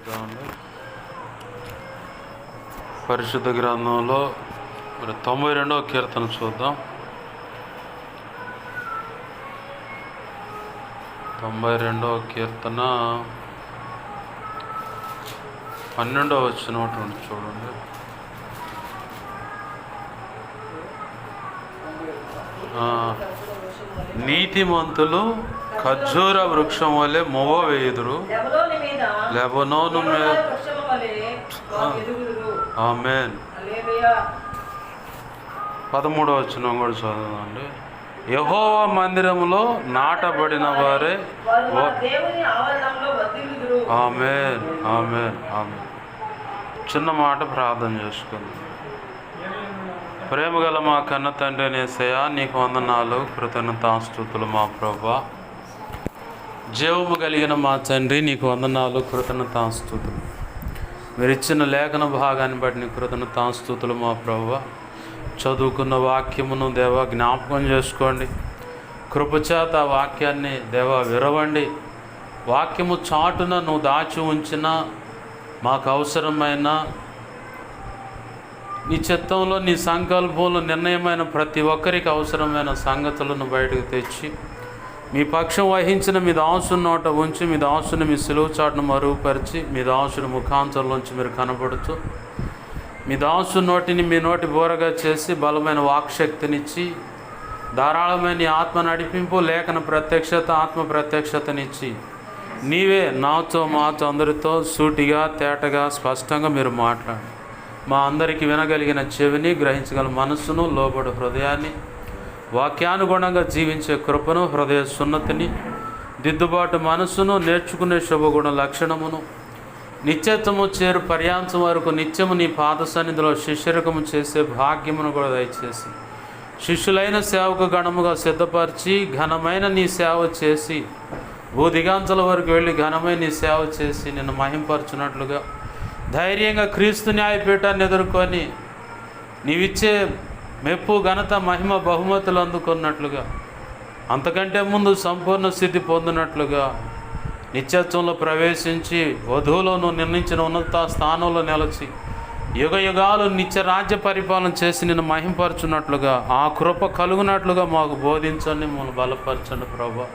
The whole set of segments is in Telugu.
చూద్దామండి. పరిశుద్ధ గ్రంథంలో 92వ కీర్తన చూద్దాం. 92వ కీర్తన 12వ వచనం చూడండి. నీతిమంతులు ఖర్జూర వృక్షం వలె మొవ్వ వేయుదురు, లెబనోను మీద. ఆమేన్. 13వ వచనం కూడా చదవండి. యెహోవా మందిరములో నాటబడిన వారే. ఆమేన్, ఆమేన్, ఆమేన్. చిన్న మాట ప్రార్థన చేసుకుందాం. ప్రేమగల మా కన్న తండ్రి యేసయ్యా, నీకు వందనాలు, కృతజ్ఞతాస్తుతులు మా ప్రభువా. జీవము కలిగిన మా తండ్రి, నీకు వందనాలు, కృతజ్ఞతాస్తుతులు. మీరు ఇచ్చిన లేఖన భాగాన్ని బట్టి నీ కృతజ్ఞతాస్తుతులు మా ప్రభువా. చదువుకున్న వాక్యమును దేవా జ్ఞాపకం చేసుకోండి. కృపచేత ఆ వాక్యాన్ని దేవా విరవండి. వాక్యము చాటున నువ్వు దాచి ఉంచిన మాకు అవసరమైన నీ చిత్తంలో, నీ సంకల్పంలో నిర్ణయమైన ప్రతి ఒక్కరికి అవసరమైన సంగతులను బయటకు తెచ్చి మీ పక్షం వహించిన మీ దాసుని నోట ఉంచి, మీ దాసుని మీ సిలువ చాటును మరుగుపరిచి, మీ దాసుని ముఖాంతరంలోంచి మీరు కనబడుతూ మీ దాసు నోటిని మీ నోటి బోరగా చేసి బలమైన వాక్శక్తినిచ్చి, ధారాళమైన నీ ఆత్మ నడిపింపు, లేఖన ప్రత్యక్షత, ఆత్మ ప్రత్యక్షతనిచ్చి నీవే నాతో మాతో అందరితో సూటిగా తేటగా స్పష్టంగా మీరు మాట్లాడు. మా అందరికీ వినగలిగిన చెవిని, గ్రహించగల మనస్సును, లోబడు హృదయాన్ని, వాక్యానుగుణంగా జీవించే కృపను, హృదయ సున్నతిని, దిద్దుబాటు మనస్సును, నేర్చుకునే శుభగుణ లక్షణమును, నిత్యత్వము చేరు పర్యాంతం వరకు నిత్యము నీ పాద సన్నిధిలో శిష్యరకము చేసే భాగ్యమును కూడా దయచేసి, శిష్యులైన సేవకు గణముగా సిద్ధపరిచి ఘనమైన నీ సేవ చేసి, భూదిగాంతల వరకు వెళ్ళి ఘనమైన నీ సేవ చేసి నిన్ను మహింపరచున్నట్లుగా ధైర్యంగా క్రీస్తు న్యాయపీఠాన్ని ఎదుర్కొని నీవిచ్చే మెప్పు, ఘనత, మహిమ, బహుమతులు అందుకున్నట్లుగా, అంతకంటే ముందు సంపూర్ణ స్థితి పొందినట్లుగా, నిత్యత్వంలో ప్రవేశించి వధువులను నిర్ణయించిన ఉన్నత స్థానంలో నిలిచి యుగ యుగాలు నిత్య రాజ్య పరిపాలన చేసి నిన్ను మహింపరచున్నట్లుగా, ఆ కృప కలుగునట్లుగా మాకు బోధించండి, మమ్మల్ని బలపరచండి ప్రభా.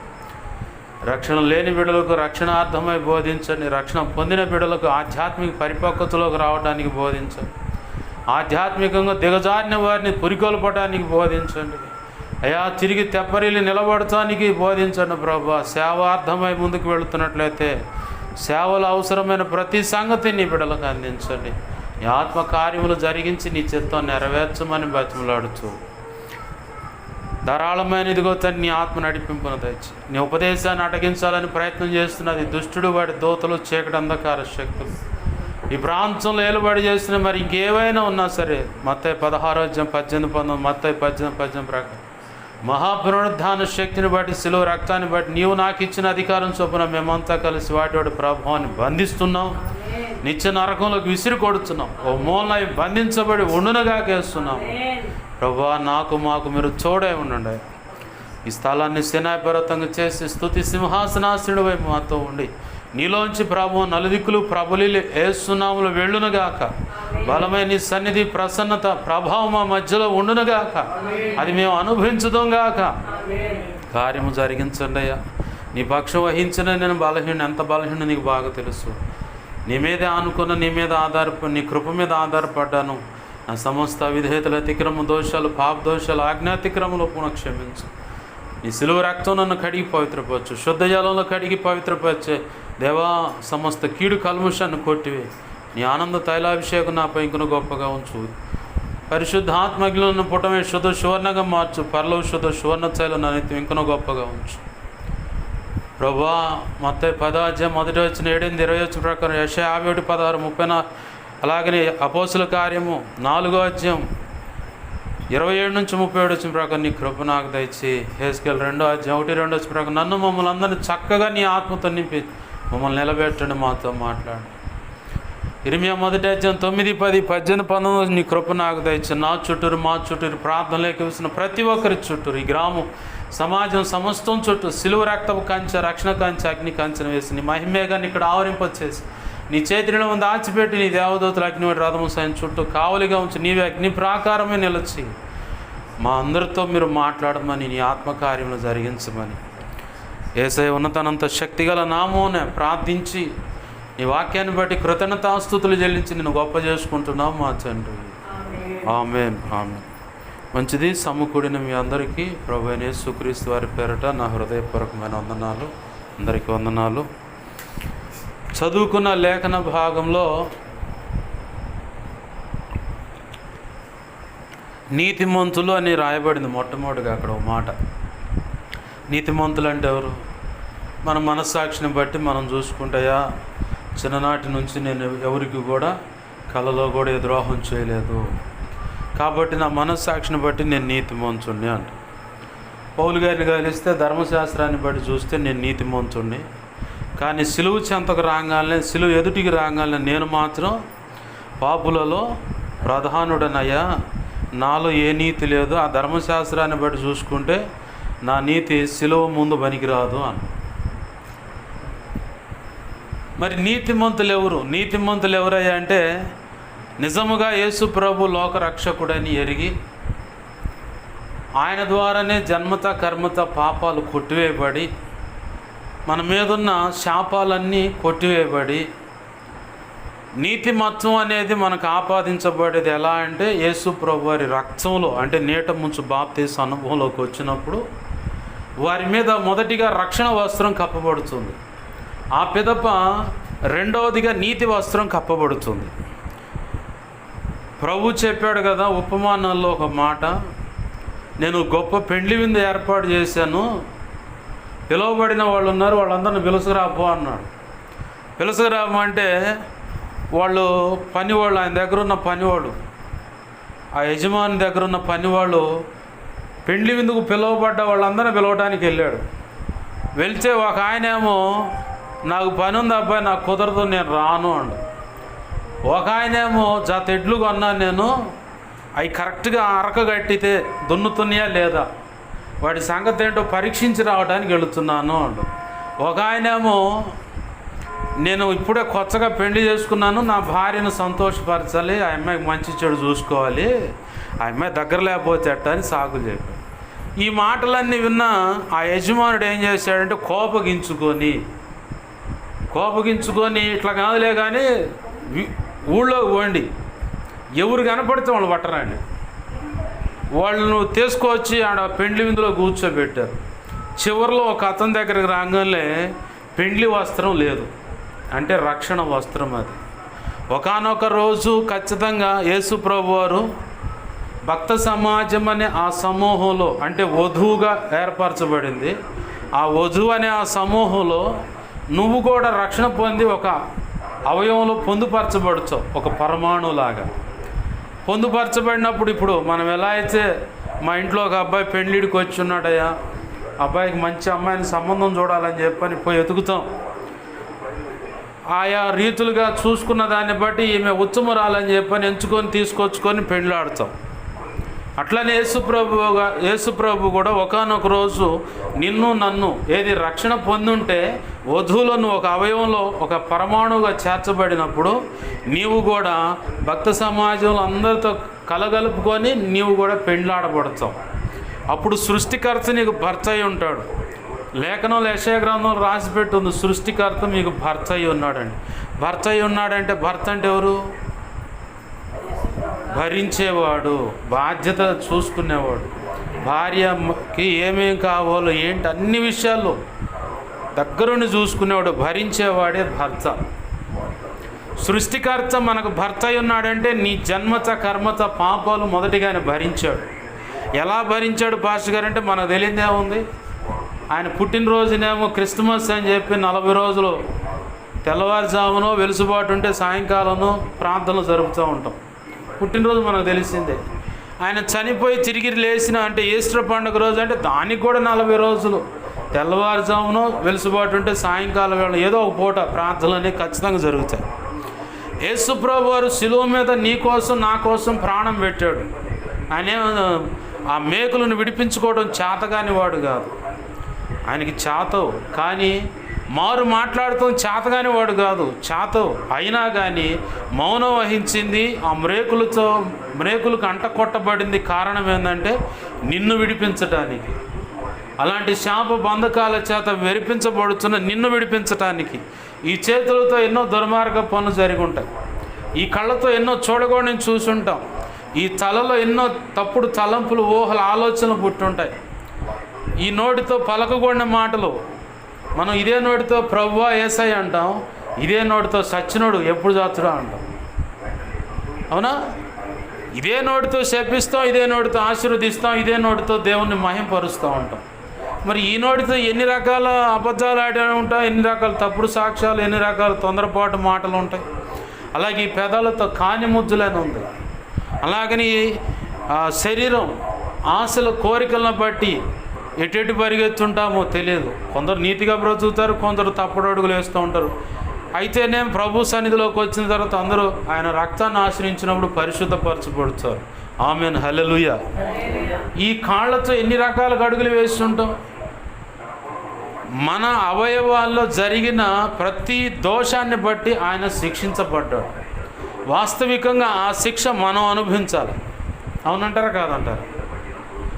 రక్షణ లేని బిడ్డలకు రక్షణార్థమై బోధించండి. రక్షణ పొందిన బిడ్డలకు ఆధ్యాత్మిక పరిపక్వతలోకి రావడానికి బోధించండి. ఆధ్యాత్మికంగా దిగజారిన వారిని పురికొల్పడానికి బోధించండి అయా. తిరిగి తెప్పరిల్లి నిలబడటానికి బోధించండి ప్రభా. సేవార్థమై ముందుకు వెళుతున్నట్లయితే సేవలు అవసరమైన ప్రతి సంగతి నీ బిడ్డలకు అందించండి. నీ ఆత్మ కార్యములు జరిగించి నీ చిత్తం నెరవేర్చమని బతిమలాడుతూ ధారాళమైన ఇదిగో తను నీ ఆత్మ నడిపింపును తెచ్చి నీ ఉపదేశాన్ని అటగించాలని ప్రయత్నం చేస్తున్నది దుష్టుడు, వాడి దోతలు, చీకటి అంధకార శక్తులు ఈ ప్రాంతంలో ఏలుబడి చేస్తున్న మరి ఇంకేవైనా ఉన్నా సరే మత్తయి 16:18-19, మత్తయి 18:18 ప్రకారం మహాపునరుద్ధాన శక్తిని బట్టి, శిలువ రక్తాన్ని బట్టి నీవు నాకు ఇచ్చిన అధికారం చొప్పున మేమంతా కలిసి వాటి ప్రభావాన్ని బంధిస్తున్నాం, నిత్య నరకంలోకి విసిరి కొడుతున్నాం, ఓ మూలన బంధించబడి ఉండునగా కేస్తున్నాం ప్రభా. మాకు మీరు తోడై ఉండండి. ఈ స్థలాన్ని సేనాపర్వతంగా చేసి స్తుతి సింహాసనాసనుడు వైపు మాతో ఉండి నీలోంచి ప్రభు నలుదిక్కులు ప్రభులీలు ఏసునాములు వెళ్ళునుగాక. బలమైన నీ సన్నిధి, ప్రసన్నత, ప్రభావం మా మధ్యలో ఉండునుగాక. అది మేము అనుభవించుదాంగాక. కార్యము జరిగించండి అయ్యా. నీ పక్షం వహించిన నేను బలహీన, ఎంత బలహీన నీకు బాగా తెలుసు. నీ మీదే ఆనుకున్న, నీ మీద నీ కృప మీద ఆధారపడ్డాను. నా సమస్త విధేయతల అతిక్రమ దోషాలు, పాప దోషాలు, ఆజ్ఞాతిక్రమలు పునః క్షమించు. నీ సిలువ రక్తం నన్ను కడిగి పవిత్రపరచు. శుద్ధ జలంలో కడిగి పవిత్రపరిచే దేవా, సమస్త కీడు కల్ముషాన్ని కొట్టివి. నీ ఆనంద తైలాభిషేకం నాపై ఇంకను గొప్పగా ఉంచు. పరిశుద్ధాత్మగ్నులను పుటమే శుద్ధ సువర్ణగా మార్చు. పరలో శుద్ధ సువర్ణ తైలం నన్ను ఇంకను గొప్పగా ఉంచు ప్రభా. మత్తయి 10:1-7-20 ప్రకారం, యెషయా 51:16-30, అలాగనే అపోస్తుల కార్యము 4:27-37 ప్రకారం నీ కృప నాకు దయచి. హెస్కేల్ 2:1-2 ప్రకారం నన్ను, మమ్మల్ని అందరినీ చక్కగా నీ ఆత్మతో నింపి మమ్మల్ని నిలబెట్టండి, మాతో మాట్లాడు. ఇర్మియా 1:9-10-18-19 నీ కృప నాకు దయచి. నా చుట్టూరు, మా చుట్టూరు ప్రార్థనలోకి వేసిన ప్రతి ఒక్కరి చుట్టూరు, ఈ గ్రామం సమాజం సమస్తం చుట్టూ సిలువ రక్తపు కంచె, రక్షణ కంచె, అగ్ని కంచెను వేసి నీ మహిమేగాన్ని ఇక్కడ ఆవరింపచేసి నీ చేతిలో దాచిపెట్టి నీ దేవదూతలు అగ్నివాడి రథము సాయం చుట్టూ కావలిగా ఉంచి నీవే అగ్ని ప్రాకారమే నిలిచి మా అందరితో మీరు మాట్లాడమని, నీ ఆత్మకార్యములు జరిగించమని యేసయ్య ఉన్నతనంత శక్తిగల నామమున ప్రార్థించి నీ వాక్యాన్ని బట్టి కృతజ్ఞతాస్తుతులు చెల్లించి నేను గొప్ప చేసుకుంటున్నాం మా తండ్రి. ఆమేన్, ఆమేన్. మంచిది. సమకూడిన మీ అందరికీ ప్రభువైన యేసుక్రీస్తు వారి పేరట నా హృదయపూర్వకమైన వందనాలు. అందరికీ వందనాలు. చదువుకున్న లేఖన భాగంలో నీతిమంతులు అని రాయబడింది మొట్టమొదటిగా. అక్కడ ఒక మాట, నీతిమంతులు అంటే ఎవరు? మన మనస్సాక్షిని బట్టి మనం చూసుకుంటాయా, చిన్ననాటి నుంచి నేను ఎవరికి కూడా కలలో కూడా ఏ ద్రోహం చేయలేదు, కాబట్టి నా మనస్సాక్షిని బట్టి నేను నీతిమంతుణ్ణి అంట. పౌలు గారిని కలిస్తే ధర్మశాస్త్రాన్ని బట్టి చూస్తే నేను నీతిమంతుణ్ణి, కానీ సిలువు చెంతకు రాగానే, సిలువు ఎదుటికి రాగానే నేను మాత్రం పాపులలో ప్రధానుడనయ్యా, నాలో ఏ నీతి లేదు, ఆ ధర్మశాస్త్రాన్ని బట్టి చూసుకుంటే నా నీతి సిలువ ముందు పనికిరాదు అని. మరి నీతిమంతులు ఎవరు? నీతిమంతులు ఎవరయ్యా అంటే నిజముగా యేసు ప్రభు లోకరక్షకుడని ఎరిగి ఆయన ద్వారానే జన్మత కర్మత పాపాలు కొట్టివేయబడి మన మీదున్న శాపాలన్నీ కొట్టివేయబడి నీతిమత్వం అనేది మనకు ఆపాదించబడేది ఎలా అంటే యేసు ప్రభు వారి రక్తంలో, అంటే నీట ముంచు బాప్తీసు అనుభవంలోకి వచ్చినప్పుడు వారి మీద మొదటిగా రక్షణ వస్త్రం కప్పబడుతుంది. ఆ పిదప రెండవదిగా నీతి వస్త్రం కప్పబడుతుంది. ప్రభు చెప్పాడు కదా ఉపమానాల్లో ఒక మాట, నేను గొప్ప పెండ్లి విందు ఏర్పాటు చేశాను, పిలువబడిన వాళ్ళు ఉన్నారు, వాళ్ళందరిని పిలుసుకురాపో అన్నాడు. పిలుసుకురామంటే వాళ్ళు పనివాళ్ళు, ఆయన దగ్గర ఉన్న పనివాళ్ళు, ఆ యజమాని దగ్గర ఉన్న పనివాళ్ళు పెండ్లి విందుకు పిలువబడ్డ వాళ్ళందరినీ పిలవడానికి వెళ్ళాడు. వెళ్తే ఒక ఆయనేమో నాకు పని ఉంది అబ్బాయి, నాకు కుదరదు, నేను రాను అండు. ఒక ఆయనేమో జత ఎడ్లు కొన్నాను నేను, అవి కరెక్ట్గా అరక కట్టితే దున్నుతున్నాయా లేదా, వాడి సంగతి ఏంటో పరీక్షించి రావడానికి వెళుతున్నాను అండు. ఒక ఆయనేమో నేను ఇప్పుడే కొత్తగా పెళ్లి చేసుకున్నాను, నా భార్యను సంతోషపరచాలి, ఆ అమ్మాయికి మంచి చెడు చూసుకోవాలి, ఆ అమ్మాయి దగ్గర లేకపోతే ఎట్ట అని సాకులు చెప్పాడు. ఈ మాటలన్నీ విన్న ఆ యజమానుడు ఏం చేశాడంటే కోపగించుకొని ఇట్లా కాదులే కానీ ఊళ్ళోకి పోండి, ఎవరు కనపడితే వాళ్ళు పట్టరండి, వాళ్ళను తీసుకొచ్చి ఆడ పెండ్లి విందులో కూర్చోబెట్టారు. చివరిలో ఒక అతని దగ్గరికి రాగానే పెండ్లి వస్త్రం లేదు, అంటే రక్షణ వస్త్రం అది. ఒకానొక రోజు ఖచ్చితంగా యేసు ప్రభు వారు భక్త సమాజం అనే ఆ సమూహంలో, అంటే వధువుగా ఏర్పరచబడింది, ఆ వధువు అనే ఆ సమూహంలో నువ్వు కూడా రక్షణ పొంది ఒక అవయవంలో పొందుపరచబడతావు, ఒక పరమాణులాగా పొందుపరచబడినప్పుడు ఇప్పుడు మనం ఎలా అయితే మా ఇంట్లో ఒక అబ్బాయి పెళ్ళిడికి వచ్చి ఉన్నాడయ్యా, అబ్బాయికి మంచి అమ్మాయిని సంబంధం చూడాలని చెప్పని పోయి ఎతుకుతాం, ఆయా రీతులుగా చూసుకున్న దాన్ని బట్టి ఈమె ఉత్తమురాలని చెప్పని ఎంచుకొని తీసుకొచ్చుకొని పెళ్ళాడుతాం. అట్లనే యేసు ప్రభు కూడా ఒకానొక రోజు నిన్ను నన్ను ఏది రక్షణ పొందుంటే వధువులను ఒక అవయవంలో ఒక పరమాణువుగా చేర్చబడినప్పుడు నీవు కూడా భక్త సమాజంలో అందరితో కలగలుపుకొని నీవు కూడా పెళ్ళాడబడతావు. అప్పుడు సృష్టికర్త నీకు భర్త అయి ఉంటాడు. లేఖనంలో యెషయా గ్రంథంలో రాసిపెట్టి ఉంది, సృష్టికర్త మీకు భర్త అయి ఉన్నాడండి. భర్త అయి ఉన్నాడంటే భర్త అంటే ఎవరు? భరించేవాడు, బాధ్యత చూసుకునేవాడు, భార్యకి ఏమేం కావాలో ఏంటి అన్ని విషయాల్లో దగ్గరుండి చూసుకునేవాడు, భరించేవాడే భర్త. సృష్టికర్త మనకు భర్త అయి ఉన్నాడంటే నీ జన్మత కర్మత పాపాలు మొదటిగా ఆయన భరించాడు. ఎలా భరించాడు పాస్టర్ గారు అంటే మనకు తెలియదే ఉంది. ఆయన పుట్టినరోజునేమో క్రిస్మస్ అని చెప్పి 40 రోజులు తెల్లవారుజామునో వెలుసుబాటు ఉంటే సాయంకాలము ప్రార్థనలు జరుపుతూ ఉంటాం. పుట్టినరోజు మనకు తెలిసిందే. ఆయన చనిపోయి తిరిగి లేచిన అంటే ఈస్టర్ పండుగ రోజు అంటే దానికి కూడా 40 రోజులు తెల్లవారుజామునో వెలుసుబాటు ఉంటే సాయంకాలం వేళ ఏదో ఒక పూట ప్రార్థనలు అనేవి ఖచ్చితంగా జరుగుతాయి. యేసు ప్రభు వారు శిలువ మీద నీ కోసం నా కోసం ప్రాణం పెట్టాడు. ఆయన ఆ మేకులను విడిపించుకోవడం చేతగాని వాడు కాదు. ఆయనకి చేతవు, కానీ మారు మాట్లాడుతూ చేతగాని వాడు కాదు, చేతవు అయినా కానీ మౌనం వహించింది. ఆ మ్రేకులకు అంట కొట్టబడింది. కారణం ఏంటంటే నిన్ను విడిపించటానికి, అలాంటి శాప బంధకాల చేత వెరిపించబడుతున్న నిన్ను విడిపించటానికి. ఈ చేతులతో ఎన్నో దుర్మార్గ పనులు జరిగి ఉంటాయి, ఈ కళ్ళతో ఎన్నో చూడకూడని చూసుంటాం, ఈ తలలో ఎన్నో తప్పుడు తలంపులు, ఊహల ఆలోచనలు పుట్టుంటాయి. ఈ నోటితో పలకకూడని మాటలు, మనం ఇదే నోటితో ప్రభువా యేసయ్య అంటాం, ఇదే నోటితో సచ్చినోడు ఎప్పుడు చచ్చుడా అంటాం. అవునా? ఇదే నోటితో శపిస్తాం, ఇదే నోటితో ఆశీర్వదిస్తాం, ఇదే నోటితో దేవుణ్ణి మహింపరుస్తూ ఉంటాం. మరి ఈ నోటితో ఎన్ని రకాల అబద్ధాలు ఆడి ఉంటాయి, ఎన్ని రకాల తప్పుడు సాక్ష్యాలు, ఎన్ని రకాల తొందరపాటు మాటలు ఉంటాయి. అలాగే ఈ పెదాలతో కాని ముద్దులని ఉంది. అలాగని శరీరం ఆశల కోరికలను బట్టి ఎటు పరిగెత్తుంటామో తెలియదు. కొందరు నీతిగా బ్రతుకుతారు, కొందరు తప్పుడు అడుగులు వేస్తూ ఉంటారు. అయితే నేను ప్రభు సన్నిధిలోకి వచ్చిన తర్వాత అందరూ ఆయన రక్తాన్ని ఆశ్రయించినప్పుడు పరిశుద్ధపరచబడతారు. ఆమేన్, హల్లెలూయా. ఈ కాళ్ళతో ఎన్ని రకాల అడుగులు వేస్తుంటాం. మన అవయవాల్లో జరిగిన ప్రతి దోషాన్ని బట్టి ఆయన శిక్షించబడ్డాడు. వాస్తవికంగా ఆ శిక్ష మనం అనుభవించాలి. అవునంటారా కాదంటారా?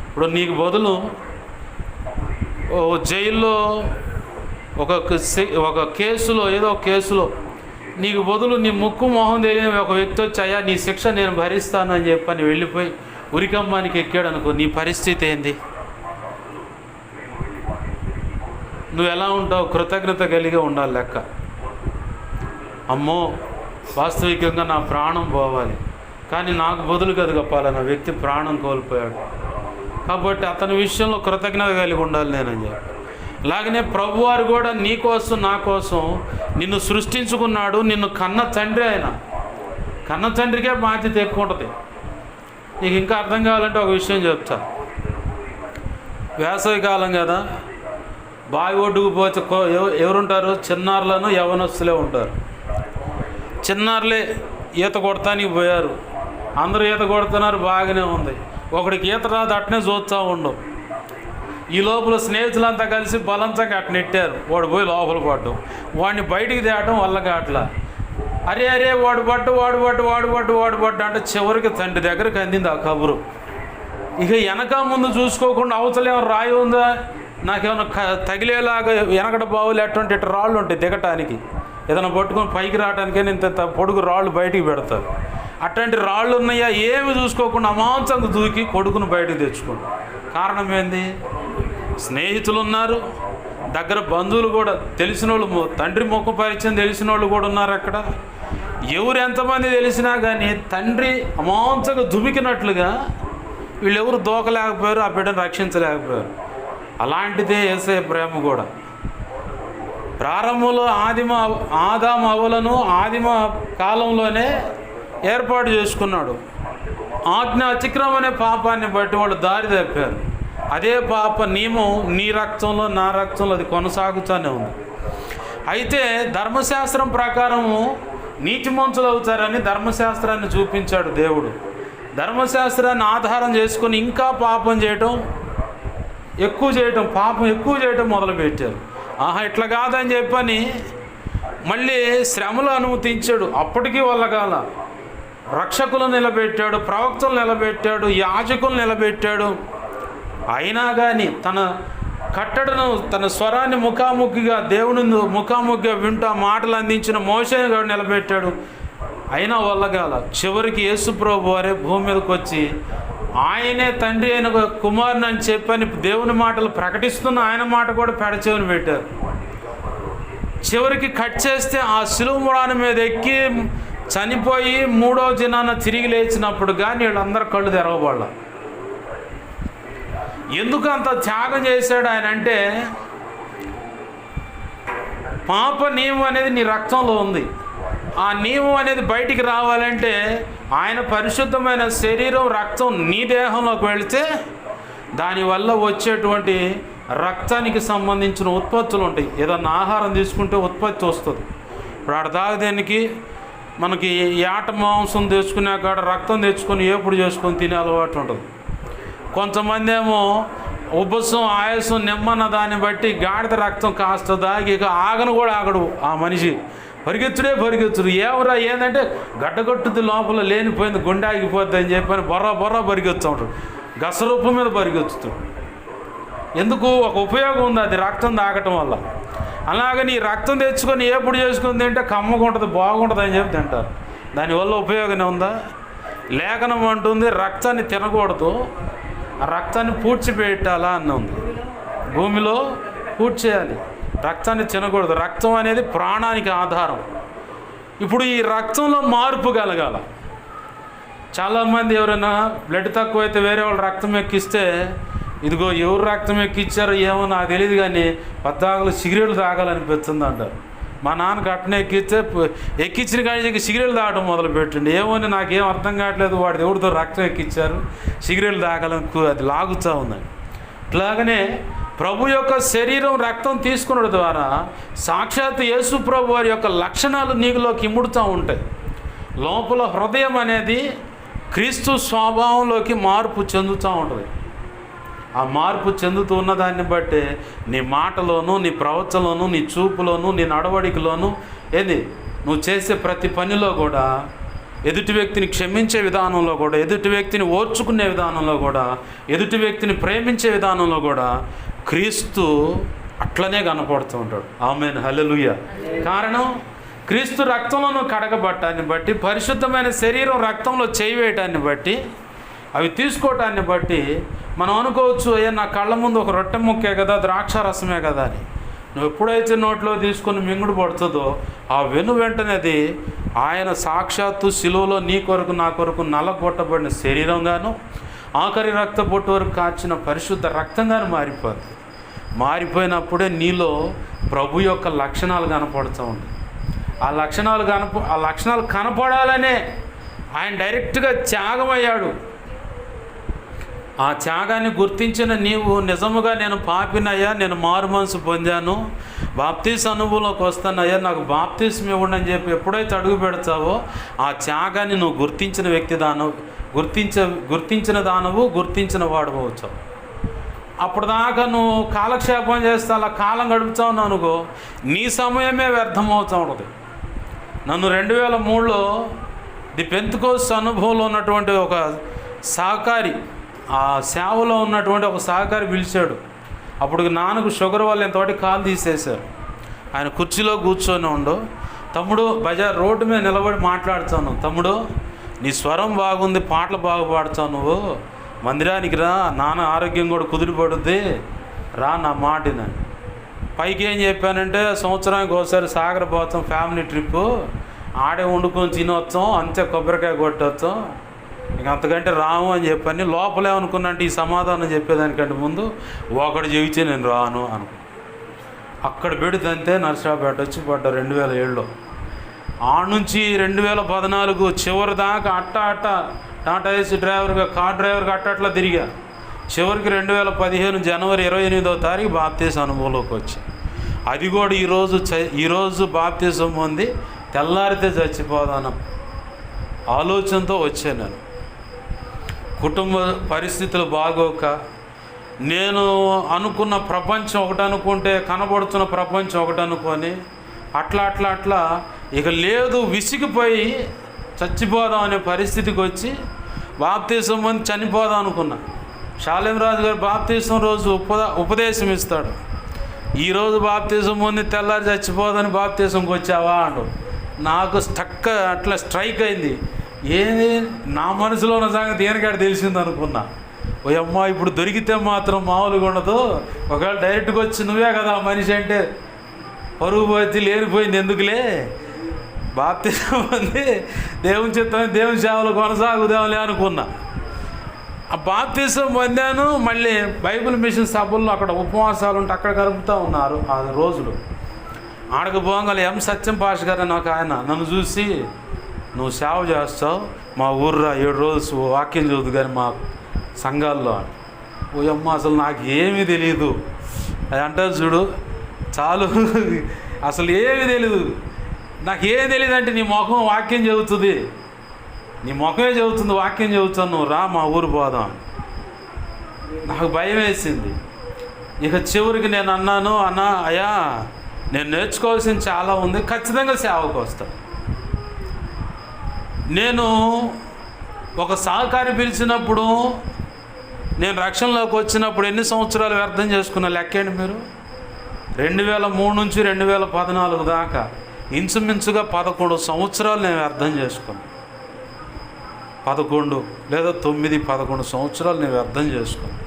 ఇప్పుడు నీకు బదులు జైల్లో ఒక కేసులో, ఏదో కేసులో నీకు బదులు నీ ముక్కు మొహం తెలియని ఒక వ్యక్తి వచ్చి, అయ్యా నీ శిక్ష నేను భరిస్తానని చెప్పని వెళ్ళిపోయి ఉరికమ్మానికి ఎక్కాడు అనుకో, నీ పరిస్థితి ఏంది? నువ్వు ఎలా ఉంటావు? కృతజ్ఞత కలిగి ఉండాలి లెక్క. అమ్మో, వాస్తవికంగా నా ప్రాణం పోవాలి, కానీ నాకు బదులు కదా పలానా వ్యక్తి ప్రాణం కోల్పోయాడు, కాబట్టి అతని విషయంలో కృతజ్ఞత కలిగి ఉండాలి నేనని చెప్పి. అలాగనే ప్రభువారు కూడా నీ కోసం నా కోసం నిన్ను సృష్టించుకున్నాడు. నిన్ను కన్న తండ్రి ఆయన. కన్న తండ్రికే బాధ్యత ఎక్కువ ఉంటుంది. నీకు ఇంకా అర్థం కావాలంటే ఒక విషయం చెప్తా. వేసవికాలం కదా, బావి ఒడ్డుకు పోతే ఎవరుంటారు? చిన్నారులను యవనస్తులే ఉంటారు. చిన్నారులే ఈత కొడతానికి పోయారు. అందరూ ఈత కొడుతున్నారు, బాగానే ఉంది. ఒకడికి ఈత రాదు, అట్నే చూస్తూ ఉండవు. ఈ లోపల స్నేహితులంతా కలిసి బలంతంగా అట్ట నెట్టారు. వాడు పోయి లోపల పడ్డం, వాడిని బయటికి తేయటం వల్ల కాట్లా. అరే అరే వాడు పట్టు అంటే చివరికి తండ్రి దగ్గరికి అందింది ఆ కబురు. ఇక వెనక ముందు చూసుకోకుండా అవతలేమో రాయి ఉందా, నాకేమైనా తగిలేలాగా వెనకట బావులు అటువంటి ఇటు రాళ్ళు ఉంటాయి దిగటానికి, ఏదైనా పట్టుకొని పైకి రావడానికైనా ఇంత పొడుగు రాళ్ళు బయటికి పెడతారు. అట్లాంటి రాళ్ళు ఉన్నాయా ఏమి చూసుకోకుండా అమాంతంగా దూకి కొడుకును బయటకు తెచ్చుకోండి. కారణం ఏంది? స్నేహితులు ఉన్నారు, దగ్గర బంధువులు కూడా, తెలిసిన వాళ్ళు, తండ్రి ముఖ పరిచయం తెలిసిన వాళ్ళు కూడా ఉన్నారు అక్కడ. ఎవరు ఎంతమంది తెలిసినా కానీ తండ్రి అమాంతంగా దుమికినట్లుగా వీళ్ళెవరు దూకలేకపోయారు, ఆ బిడ్డను రక్షించలేకపోయారు. అలాంటిదే యేసయ్య ప్రేమ కూడా. ప్రారంభంలో ఆదాము అవ్వలను ఆదిమ కాలంలోనే ఏర్పాటు చేసుకున్నాడు. ఆజ్ఞ అతిక్రమం అనే పాపాన్ని బట్టి వాళ్ళు దారి తప్పారు. అదే పాప నియమం నీ రక్తంలో నా రక్తంలో అది కొనసాగుతూనే ఉంది. అయితే ధర్మశాస్త్రం ప్రకారము నీతిమంతులు అవుతారని ధర్మశాస్త్రాన్ని చూపించాడు దేవుడు. ధర్మశాస్త్రాన్ని ఆధారం చేసుకుని ఇంకా పాపం చేయటం ఎక్కువ చేయటం మొదలుపెట్టారు. ఇట్లా కాదని చెప్పని మళ్ళీ శ్రమలు అనుమతించాడు. అప్పటికీ వాళ్ళగాల రక్షకులు నిలబెట్టాడు, ప్రవక్తలు నిలబెట్టాడు, యాజకులు నిలబెట్టాడు. అయినా కానీ తన కట్టడను, తన స్వరాన్ని ముఖాముఖిగా దేవుని ముఖాముఖిగా వింటూ మాటలు అందించిన మోషేని కూడా నిలబెట్టాడు. అయినా వల్లగాల చివరికి యేసు ప్రభు వారే భూమి మీదకి వచ్చి ఆయనే తండ్రి అయిన కుమారుని అని చెప్పని దేవుని మాటలు ప్రకటిస్తున్న ఆయన మాట కూడా పెడచెవిని పెట్టారు. చివరికి కట్ చేస్తే ఆ శిలువ మ్రాణి మీద ఎక్కి చనిపోయి 3వ దినాన తిరిగి లేచినప్పుడు కానీ వీళ్ళందరూ కళ్ళు తెరవబడాల. ఎందుకు అంత త్యాగం చేశాడు ఆయన అంటే, పాప నియమం అనేది నీ రక్తంలో ఉంది. ఆ నియమం అనేది బయటికి రావాలంటే ఆయన పరిశుద్ధమైన శరీరం, రక్తం నీ దేహంలోకి వెళితే దానివల్ల వచ్చేటువంటి రక్తానికి సంబంధించిన ఉత్పత్తులు ఉంటాయి. ఏదన్నా ఆహారం తీసుకుంటే ఉత్పత్తి వస్తుంది. ఇప్పుడు ఆడదాగదేనికి మనకి ఏట మాంసం తెచ్చుకునే కాడ రక్తం తెచ్చుకొని ఏపుడు చేసుకొని తినే అలవాటు ఉంటుంది. కొంతమంది ఏమో ఉబ్బసం, ఆయాసం, నిమ్మన్న దాన్ని బట్టి గాడిద రక్తం కాస్త దాగి ఇక ఆగను కూడా ఆగడు ఆ మనిషి. పరిగెత్తుడు ఏమరా ఏంటంటే గడ్డగొట్టుది, లోపల లేనిపోయింది, గుండె ఆగిపోద్ది అని చెప్పని బొర్ర పరిగెత్తు ఉంటాడు. గసరూపు మీద పరిగెత్తుతాడు. ఎందుకు? ఒక ఉపయోగం ఉంది, అది రక్తం తాగటం వల్ల. అలాగని ఈ రక్తం తెచ్చుకొని ఎప్పుడు చేసుకుని తింటే కమ్మగా ఉంటుంది, బాగుంటుంది అని చెప్పి తింటారు. దానివల్ల ఉపయోగం ఉందా? లేఖనం అంటుంది రక్తాన్ని తినకూడదు, ఆ రక్తాన్ని పూడ్చిపెట్టాలా అని ఉంది. భూమిలో పూడ్చేయాలి, రక్తాన్ని తినకూడదు. రక్తం అనేది ప్రాణానికి ఆధారం. ఇప్పుడు ఈ రక్తంలో మార్పు కలగాల. చాలామంది ఎవరైనా బ్లడ్ తక్కువైతే వేరే వాళ్ళు రక్తం ఎక్కిస్తే, ఇదిగో ఎవరు రక్తం ఎక్కిచ్చారో ఏమో నాకు తెలియదు కానీ పద్దాకులు సిగరెట్లు తాగాలనిపిస్తుంది అంటారు. మా నాన్నకు అట్టనే ఎక్కించిన కానీ సిగరెట్లు తాగడం మొదలుపెట్టండి. ఏమోని నాకేం అర్థం కావట్లేదు, వాడి ఎవరితో రక్తం ఎక్కిచ్చారు, సిగరెట్లు తాగాలని అది లాగుతూ ఉందండి. ఇట్లాగనే ప్రభు యొక్క శరీరం రక్తం తీసుకున్నది ద్వారా సాక్షాత్ యేసు ప్రభు వారి యొక్క లక్షణాలు నీకులోకి ఇముడుతూ ఉంటాయి. లోపల హృదయం అనేది క్రీస్తు స్వభావంలోకి మార్పు చెందుతూ ఉంటుంది. ఆ మార్పు చెందుతూ ఉన్నదాన్ని బట్టే నీ మాటలోను, నీ ప్రవచనలోను, నీ చూపులోను, నీ నడవడికలోను, నువ్వు చేసే ప్రతి పనిలో కూడా, ఎదుటి వ్యక్తిని క్షమించే విధానంలో కూడా, ఎదుటి వ్యక్తిని ఓర్చుకునే విధానంలో కూడా, ఎదుటి వ్యక్తిని ప్రేమించే విధానంలో కూడా క్రీస్తు అట్లనే కనపడుతూ ఉంటాడు. ఆమేన్, హల్లెలూయా. కారణం క్రీస్తు రక్తంలో నువ్వు కడగబట్టాన్ని బట్టి, పరిశుద్ధమైన శరీరం రక్తంలో చేయి వేయటాన్ని బట్టి, అవి తీసుకోవటాన్ని బట్టి మనం అనుకోవచ్చు, అయ్యా నా కళ్ళ ముందు ఒక రొట్టె ముక్కే కదా, ద్రాక్ష రసమే కదా అని. నువ్వు ఎప్పుడైతే నోట్లో తీసుకొని మింగుడు పడుతుందో ఆ వెంటనేది ఆయన సాక్షాత్తు శిలువలో నీ కొరకు నా కొరకు నల్లగొట్టబడిన శరీరంగాను, ఆఖరి రక్త బొట్టు వరకు కాచిన పరిశుద్ధ రక్తంగాను మారిపోద్ది. మారిపోయినప్పుడే నీలో ప్రభు యొక్క లక్షణాలు కనపడుతూ ఉంటాయి. ఆ లక్షణాలు కనపడాలనే ఆయన డైరెక్ట్గా త్యాగమయ్యాడు. ఆ త్యాగాన్ని గుర్తించిన నీవు నిజముగా నేను పాపినయ్యా, నేను మారు మనసు పొందాను, బాప్తీస్ అనుభవంలోకి వస్తానయ్యా, నాకు బాప్తీసం ఇవ్వండి అని చెప్పి ఎప్పుడైతే అడుగు పెడతావో ఆ త్యాగాన్ని నువ్వు గుర్తించిన వ్యక్తి దానవు, గుర్తించిన దానవు, గుర్తించిన వాడు వచ్చావు. అప్పుడు దాకా నువ్వు కాలక్షేపం చేస్తా అలా కాలం గడుపుతా ఉన్నావు అనుకో, నీ సమయమే వ్యర్థమవుతూ ఉంటుంది. నన్ను 2003లో ది పెంతెకోస్తు అనుభవంలో ఉన్నటువంటి ఒక సహకారి, ఆ సేవలో ఉన్నటువంటి ఒక సహకారి పిలిచాడు. అప్పుడు నాన్నకు షుగర్ వల్ల ఎంతోటి కాలు తీసేశారు. ఆయన కుర్చీలో కూర్చొని ఉండు, తమ్ముడు బజార్ రోడ్డు మీద నిలబడి మాట్లాడుతాను, తమ్ముడు నీ స్వరం బాగుంది, పాటలు బాగా పాడుతావు, నువ్వు మందిరానికి రా, నాన్న ఆరోగ్యం కూడా కుదిరిపడుద్ది, రా నా మాటిని. పైకి ఏం చెప్పానంటే, సంవత్సరానికి ఒకసారి సాగర్ పోతాం, ఫ్యామిలీ ట్రిప్పు, ఆడే వండుకొని తినొచ్చాం, అంతే కొబ్బరికాయ కొట్టొచ్చాం, ఇంక అంతకంటే రాము అని చెప్పని. లోపలేమనుకున్నంటే ఈ సమాధానం చెప్పేదానికంటే ముందు ఒకటి చెబితే నేను రాను అనుకో. అక్కడ పెడితే అంతే నర్సరావుపేట వచ్చి పడ్డా 2007లో. ఆ నుంచి 2014 చివరి దాకా అట్ట టాటా ఏసీ డ్రైవర్గా, కార్ డ్రైవర్గా అట్లా తిరిగా. చివరికి 2015 జనవరి 28వ తారీఖు బాప్తీసం అనుభవంలోకి వచ్చి, అది కూడా ఈరోజు బాప్తీసం పొంది తెల్లారితే చచ్చిపోదాను ఆలోచనతో వచ్చాను. నేను కుటుంబ పరిస్థితులు బాగోక, నేను అనుకున్న ప్రపంచం ఒకటి అనుకుంటే కనబడుతున్న ప్రపంచం ఒకటి అనుకొని అట్లా ఇక లేదు, విసిగిపోయి చచ్చిపోదాం అనే పరిస్థితికి వచ్చి బాప్తీసం పొంది చనిపోదాం అనుకున్నా. షాలేం రాజు గారు బాప్తీసం రోజు ఉపదేశం ఇస్తాడు, ఈరోజు బాప్తీసం పొంది తెల్లారి చచ్చిపోదని బాప్తీసంకి వచ్చావా అండు. నాకు అట్లా స్ట్రైక్ అయింది. ఏది నా మనసులో ఉన్న సంగతి దేనికాడ తెలిసింది అనుకున్నా. ఓ అమ్మ, ఇప్పుడు దొరికితే మాత్రం మామూలుగా ఉండదు. ఒకవేళ డైరెక్ట్గా వచ్చి నువ్వే కదా మనిషి అంటే పరుగు పోయి లేనిపోయింది, ఎందుకులే బాప్తీసం పొంది దేవుని చిత్తమని దేవుని సేవలు కొనసాగుదాంలే అనుకున్నా. ఆ బాప్తీసం పొందాను. మళ్ళీ బైబిల్ మిషన్ సభల్లో అక్కడ ఉపవాసాలు ఉంటే అక్కడ గడుపుతూ ఉన్నారు ఆ రోజులు. ఆడకు పోగాలి ఎం సత్యం పాష గారు అని ఒక ఆయన నన్ను చూసి, నువ్వు సేవ చేస్తావు, మా ఊర్రా 7 రోజులు వాక్యం చదువుదు కానీ మా సంఘాల్లో. ఓ అమ్మ, అసలు నాకు ఏమీ తెలియదు అది అంటారు చూడు, చాలు అసలు ఏమీ తెలీదు, నాకేం తెలియదు అంటే నీ ముఖం వాక్యం చెబుతుంది, నీ ముఖమే చెబుతుంది, వాక్యం చెబుతాను, నువ్వు రా మా ఊరు పోదాం. నాకు భయం వేసింది. ఇక చివరికి నేను అన్నాను, అయ్యా నేను నేర్చుకోవాల్సింది చాలా ఉంది, ఖచ్చితంగా సేవకు వస్తాను. నేను ఒక సహకారి పిలిచినప్పుడు, నేను రక్షణలోకి వచ్చినప్పుడు ఎన్ని సంవత్సరాలు వ్యర్థం చేసుకున్న లెక్కేండి మీరు. 2003 నుంచి 2014 దాకా ఇంచుమించుగా 11 సంవత్సరాలు నేను వ్యర్థం చేసుకున్నాను. 11 లేదా 9, 11 సంవత్సరాలు నేను వ్యర్థం చేసుకున్నాను.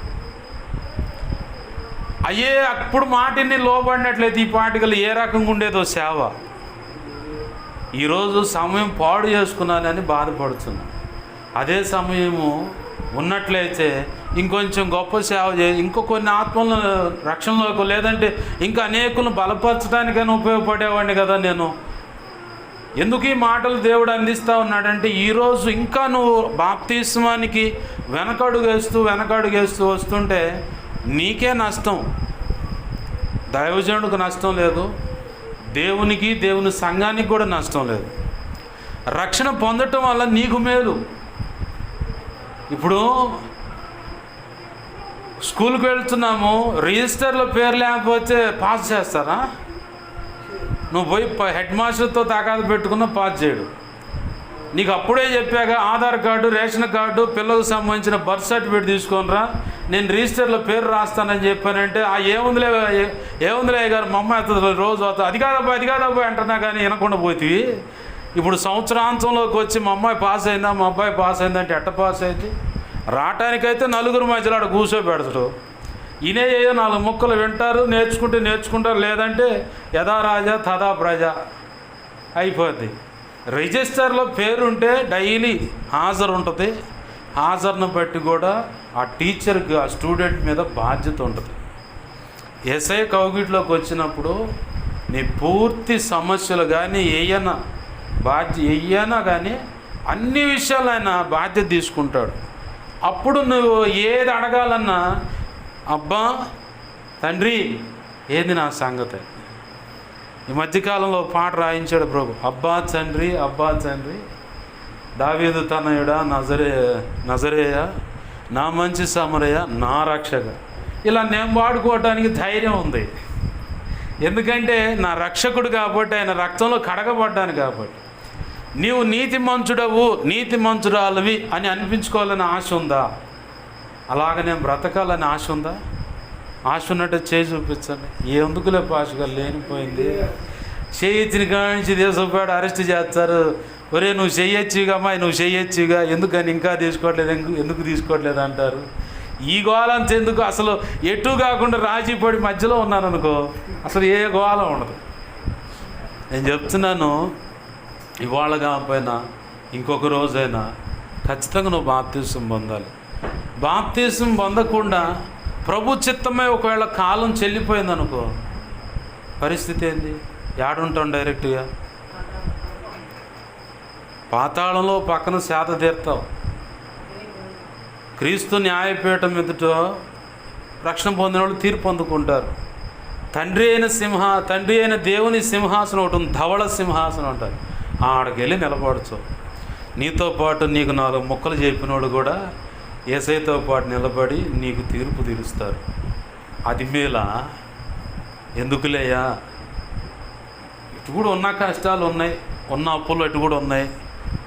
అయ్యే అప్పుడు మాటిని లోబడినట్లయితే ఈ పాటికలు ఏ రకంగా ఉండేదో సేవ. ఈరోజు సమయం పాడు చేసుకున్నానని బాధపడుతున్నాను. అదే సమయము ఉన్నట్లయితే ఇంకొంచెం గొప్ప సేవ ఇంకో కొన్ని ఆత్మలను రక్షణలోకి, లేదంటే ఇంకా అనేకులను బలపరచడానికైనా ఉపయోగపడేవాడిని కదా నేను. ఎందుకు ఈ మాటలు దేవుడు అందిస్తూ ఉన్నాడంటే, ఈరోజు ఇంకా నువ్వు బాప్తిస్మానికి వెనకడుగేస్తూ వస్తుంటే నీకే నష్టం, దైవజనుడికి నష్టం లేదు, దేవునికి దేవుని సంఘానికి కూడా నష్టం లేదు. రక్షణ పొందటం వల్ల నీకు మేలు. ఇప్పుడు స్కూల్కి వెళ్తున్నాము, రిజిస్టర్లో పేరు లేకపోతే పాస్ చేస్తారా? నువ్వు పోయి హెడ్ మాస్టర్తో తగాదు పెట్టుకున్న పాస్ చేయడు. నీకు అప్పుడే చెప్పాక ఆధార్ కార్డు, రేషన్ కార్డు, పిల్లలకు సంబంధించిన బర్త్ సర్టిఫికేట్ తీసుకొనిరా, నేను రిజిస్టర్లో పేరు రాస్తానని చెప్పానంటే ఏముందిలే గారు మా అమ్మ అవుతుంది రోజు అవుతుంది, అది కాదబ్బా అంటున్నా కానీ వినకుండా పోతుంది. ఇప్పుడు సంవత్సరాంతంలోకి వచ్చి మా అమ్మాయి పాస్ అయిందా, మా అబ్బాయి పాస్ అయిందంటే ఎట్ట పాస్ అయింది? రావటానికైతే నలుగురు మధ్యలో ఆడ కూర్చోబెడతాడు. ఈయనే ఏదో 4 ముక్కలు వింటారు, నేర్చుకుంటారు, లేదంటే యథా రాజా తథా ప్రజ అయిపోద్ది. రిజిస్టర్లో పేరుంటే డైలీ హాజరు ఉంటుంది. హాజరును బట్టి కూడా ఆ టీచర్కి, ఆ స్టూడెంట్ మీద బాధ్యత ఉంటుంది. ఎస్ఐ కౌగిట్లోకి వచ్చినప్పుడు నీ పూర్తి సమస్యలు కానీ ఏయైనా కానీ అన్ని విషయాలు ఆయన బాధ్యత తీసుకుంటాడు. అప్పుడు నువ్వు ఏది అడగాలన్నా, అబ్బా తండ్రి ఏంది నా సంగతి. ఈ మధ్యకాలంలో పాట రాయించాడు ప్రభు, అబ్బా తండ్రి దావీదు తనయుడా నజరేయ నా మంచి సమరయ నా రక్షక. ఇలా నేను వాడుకోవటానికి ధైర్యం ఉంది. ఎందుకంటే నా రక్షకుడు కాబట్టి, ఆయన రక్తంలో కడగబడ్డాను కాబట్టి. నీవు నీతి మంచురాలవి అని అనిపించుకోవాలని ఆశ ఉందా? అలాగ నేను బ్రతకాలని ఆశ ఉందా? ఆశ ఉన్నట్టు చేయి చూపించండి. ఎందుకులే పాషగా లేనిపోయింది. చేయొచ్చిన కానించి దేశపాడు అరెస్ట్ చేస్తారు. ఒరే నువ్వు చెయ్యొచ్చుగా అమ్మాయి, నువ్వు చెయ్యొచ్చుగా, ఎందుకని ఇంకా ఎందుకు తీసుకోవట్లేదు అంటారు. ఈ గోళంత ఎందుకు? అసలు ఎటు కాకుండా రాజీ పడి మధ్యలో ఉన్నాను అనుకో, అసలు ఏ గోళం ఉండదు. నేను చెప్తున్నాను, ఇవాళ కాకపోయినా ఇంకొక రోజైనా ఖచ్చితంగా నువ్వు బాప్తిసం పొందాలి. బాప్తిసం పొందకుండా ప్రభు చిత్తమే ఒకవేళ కాలం చెల్లిపోయిందనుకో, పరిస్థితి ఏంది? ఏడుంటాం డైరెక్ట్గా? పాతాళంలో పక్కన శాత తీర్తావు. క్రీస్తు న్యాయపీఠం ఎదుట రక్షణ పొందిన వాళ్ళు తీర్పు పొందుకుంటారు. తండ్రి అయిన దేవుని సింహాసనం ఒకటి ఉంది, ధవళ సింహాసనం అంటారు. ఆడకి వెళ్ళి నిలబడచ్చు. నీతో పాటు నీకు 4 ముక్కలు చెప్పినోడు కూడా యేసయ్యతో పాటు నిలబడి నీకు తీర్పు తీరుస్తారు. అది మేలా? ఎందుకులేయా? ఇటు కూడా ఉన్న కష్టాలు ఉన్నాయి, ఉన్న అప్పులు అటు కూడా ఉన్నాయి,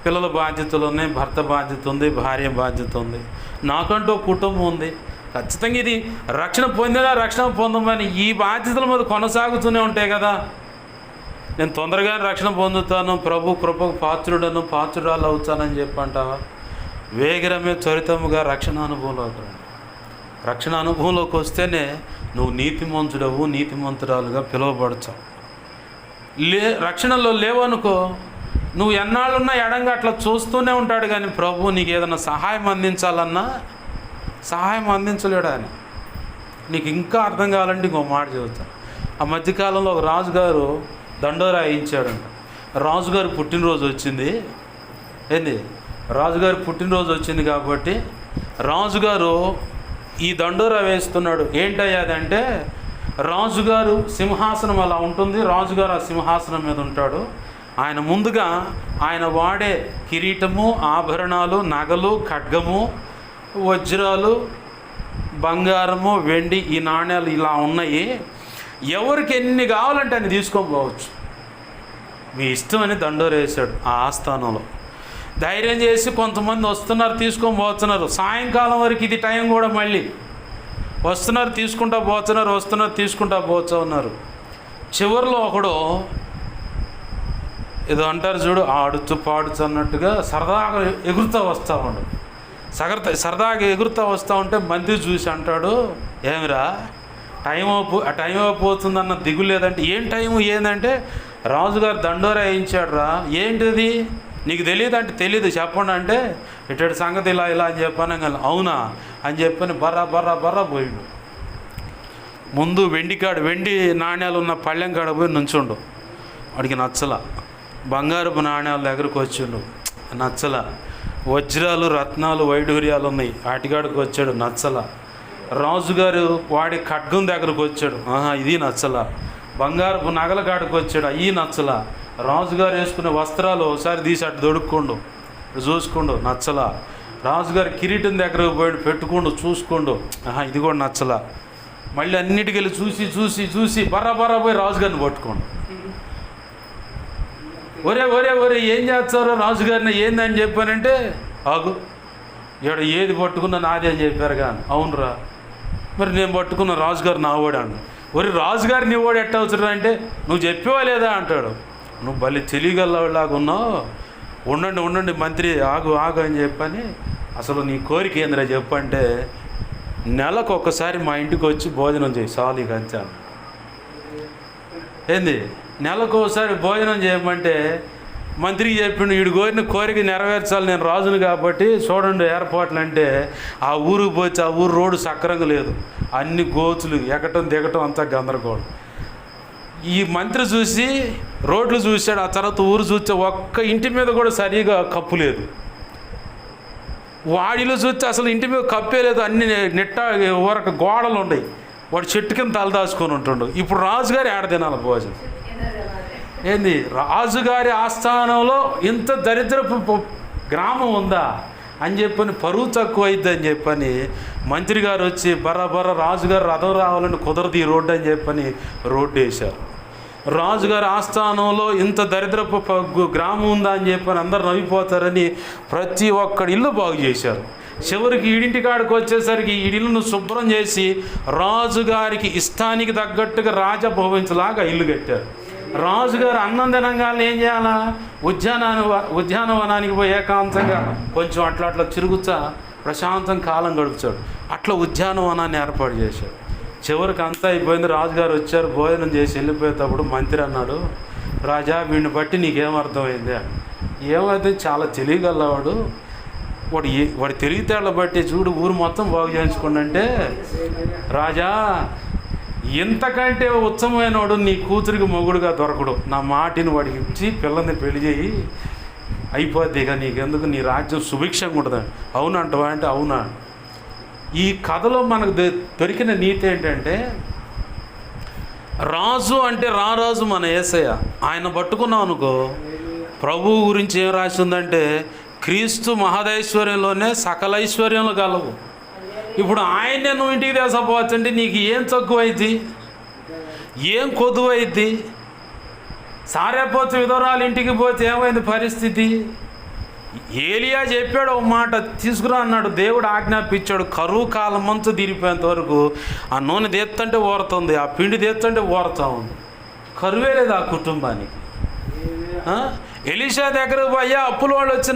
పిల్లల బాధ్యతలు ఉన్నాయి, భర్త బాధ్యత ఉంది, భార్య బాధ్యత ఉంది, నాకంటూ కుటుంబం ఉంది. ఖచ్చితంగా ఇది రక్షణ పొందమని ఈ బాధ్యతల మీద కొనసాగుతూనే ఉంటాయి కదా. నేను తొందరగా రక్షణ పొందుతాను, ప్రభు కృపకు పాత్రురాలు అవుతానని చెప్పంటావా? వేగరమే త్వరితముగా రక్షణ అనుభవంలోకి వస్తేనే నువ్వు నీతిమంతురాలుగా పిలువబడతావు. రక్షణలో లేవనుకో, నువ్వు ఎన్నాళ్ళున్నా ఎడంగా అట్లా చూస్తూనే ఉంటాడు. కానీ ప్రభు నీకు ఏదైనా సహాయం అందించాలన్నా సహాయం అందించలేడు ఆయన. నీకు ఇంకా అర్థం కావాలంటే ఇంకో మాట చెబుతాను. ఆ మధ్యకాలంలో ఒక రాజుగారు దండోరా వేయించాడంట. రాజుగారు పుట్టినరోజు వచ్చింది కాబట్టి రాజుగారు ఈ దండోరా వేస్తున్నాడు. ఏంటయ్యాదంటే, రాజుగారు సింహాసనం అలా ఉంటుంది, రాజుగారు ఆ సింహాసనం మీద ఉంటాడు. ఆయన ముందుగా ఆయన వాడే కిరీటము, ఆభరణాలు, నగలు, ఖడ్గము, వజ్రాలు, బంగారము వెండి ఈ నాణ్యాలు ఇలా ఉన్నాయి, ఎవరికి ఎన్ని కావాలంటే అన్ని తీసుకొని పోవచ్చు, మీ ఇష్టం అని దండోరు వేశాడు ఆ ఆస్థానంలో. ధైర్యం చేసి కొంతమంది వస్తున్నారు, తీసుకొని పోతున్నారు. సాయంకాలం వరకు ఇది టైం కూడా మళ్ళీ వస్తున్నారు, తీసుకుంటా పోతున్నారు, వస్తున్నారు, తీసుకుంటా పోతూ ఉన్నారు. చివరిలో ఒకడు ఏదో అంటారు చూడు, ఆడుతూ పాడుతూ అన్నట్టుగా సరదాగా ఎగురుతూ వస్తూ ఉండు. సరదాగా ఎగురుతూ వస్తూ ఉంటే మంత్రి చూసి అంటాడు, ఏమిరా టైం అయిపోతుందన్న దిగులు లేదంటే, ఏం టైము ఏందంటే రాజుగారు దండోరా వేయించాడు రా. ఏంటిది నీకు తెలియదు అంటే, తెలీదు చెప్పండి అంటే, ఇటు సంగతి ఇలా ఇలా అని చెప్పాను. అవునా అని చెప్పని బర్రా పోయిండు. ముందు వెండి నాణ్యాలు ఉన్న పళ్ళెం కాడ పోయి నుంచుండు. వాడికి నచ్చల. బంగారపు నాణ్యాల దగ్గరకు వచ్చిండు, నచ్చల. వజ్రాలు రత్నాలు వైడూర్యాలు ఉన్నాయి, వాటికాడికి వచ్చాడు, నచ్చల. రాజుగారు వాడి ఖడ్గం దగ్గరకు వచ్చాడు, ఇది నచ్చల. బంగారపు నగల కాడికి వచ్చాడు, అయ్యి నచ్చల. రాజుగారు వేసుకునే వస్త్రాలు ఒకసారి తీసి అటు దొడుక్కోండు, చూసుకోండు, నచ్చల. రాజుగారి కిరీటం దగ్గరకు పోయి పెట్టుకోండు, చూసుకోండు, ఇది కూడా నచ్చల. మళ్ళీ అన్నిటికి వెళ్ళి చూసి బర్రా పోయి రాజుగారిని పట్టుకోండు. ఒరే ఏం చేస్తారో రాజుగారిని ఏందని చెప్పానంటే, ఆగు ఇక్కడ ఏది పట్టుకున్నా నాదే అని చెప్పారు కానీ. అవునరా, మరి నేను పట్టుకున్న రాజుగారు నా ఓడాను. రాజుగారు నీ ఓడి ఎట్ట అవుతురా అంటే, నువ్వు చెప్పేవా లేదా అంటాడు. నువ్వు భలే తెలియగలలాగా ఉన్నావు, ఉండండి మంత్రి, ఆగు అని చెప్పని. అసలు నీ కోరిక ఏందిరా చెప్పంటే, నెలకు ఒక్కసారి మా ఇంటికి వచ్చి భోజనం చేయి చాలు, ఇక అంతే. ఏంది నెలకు ఒకసారి భోజనం చేయమంటే, మంత్రికి చెప్పిండు, వీడు కోరిన కోరిక నెరవేర్చాలి, నేను రాజును కాబట్టి చూడండి ఏర్పాట్లు అంటే. ఆ ఊరికి పోతే ఆ ఊరు రోడ్డు సక్రంగా లేదు, అన్ని గోతులు, ఎక్కటం దిగటం అంతా గందరగోళం. ఈ మంత్రి చూసి రోడ్లు చూశాడు, ఆ తర్వాత ఊరు చూస్తే ఒక్క ఇంటి మీద కూడా సరిగా కప్పు లేదు. వాడిలో చూస్తే అసలు ఇంటి మీద కప్పే లేదు, అన్ని నిట్ట ఊరక గోడలు ఉన్నాయి. వాడు చెట్టు కింద తలదాచుకొని ఉంటుండు. ఇప్పుడు రాజుగారి ఏడ తినాలి భోజనం? ఏంది రాజుగారి ఆస్థానంలో ఇంత దరిద్రపు గ్రామం ఉందా అని చెప్పని, పరువు తక్కువ అయిద్ది అని చెప్పని మంత్రి గారు వచ్చి బర్ర రాజుగారు రథం రావాలని కుదరదు ఈ రోడ్డు అని చెప్పని రోడ్డు వేశారు. రాజుగారి ఆస్థానంలో ఇంత దరిద్రపు గ్రామం ఉందా అని చెప్పని అందరు నవ్విపోతారని ప్రతి ఒక్కడి ఇల్లు బాగు చేశారు. చివరికి ఈడింటి కాడికి వచ్చేసరికి ఈ ఇల్లును శుభ్రం చేసి రాజుగారికి ఇష్టానికి తగ్గట్టుగా రాజభవన్లాగా ఇల్లు కట్టారు. రాజుగారు అన్నం తినంగానే ఏం చేయాలా, ఉద్యానవనానికి పోయి ఏకాంతంగా కొంచెం అట్లా తిరుగుతా ప్రశాంతం కాలం గడుపుతాడు. అట్లా ఉద్యానవనాన్ని ఏర్పాటు చేశాడు. చివరికి అంతా అయిపోయింది, రాజుగారు వచ్చారు, భోజనం చేసి వెళ్ళిపోయేటప్పుడు మంత్రి అన్నాడు, రాజా వీడిని బట్టి నీకేమర్థమైంది? ఏమైతే చాలా తెలియగలవాడు, వాడి తెలివితేళ్ళ బట్టి చూడు ఊరు మొత్తం బాగు చేయించుకోండి అంటే, రాజా ఇంతకంటే ఉత్తమమైనవాడు నీ కూతురికి మొగుడుగా దొరకడు, నా మాటిని వాడికి ఇచ్చి పిల్లల్ని పెళ్లి చేయి అయిపోద్ది, ఇక నీకెందుకు, నీ రాజ్యం సుభిక్షంగా ఉంటుంది. అవునంటవా అంటే అవునా. ఈ కథలో మనకు దొరికిన నీతి ఏంటంటే, రాజు అంటే రారాజు మన యేసయ్య, ఆయన పట్టుకున్నాం అనుకో, ప్రభువు గురించి ఏం రాసి ఉందంటే, క్రీస్తు మహదైశ్వర్యంలోనే సకల ఐశ్వర్యంలో కలవు. ఇప్పుడు ఆయనే నువ్వు ఇంటికి తీసుకుపోవచ్చంటే నీకు ఏం తక్కువైద్ది, ఏం కొద్దువైద్ది? సారేపోతే విధవరాలు ఇంటికి పోతే ఏమైంది పరిస్థితి? ఏలియా చెప్పాడు ఒక మాట, తీసుకురా అన్నాడు, దేవుడు ఆజ్ఞాపించాడు. కరువు కాలం అంతా తీరిపోయేంత వరకు ఆ నూనె తెత్తంటే ఓరుతుంది, ఆ పిండి తెత్తంటే ఓరుతూ ఉంది. కరువే లేదు ఆ కుటుంబానికి. ఎలీషా దగ్గరకు పోయా అప్పుల వాళ్ళు వచ్చి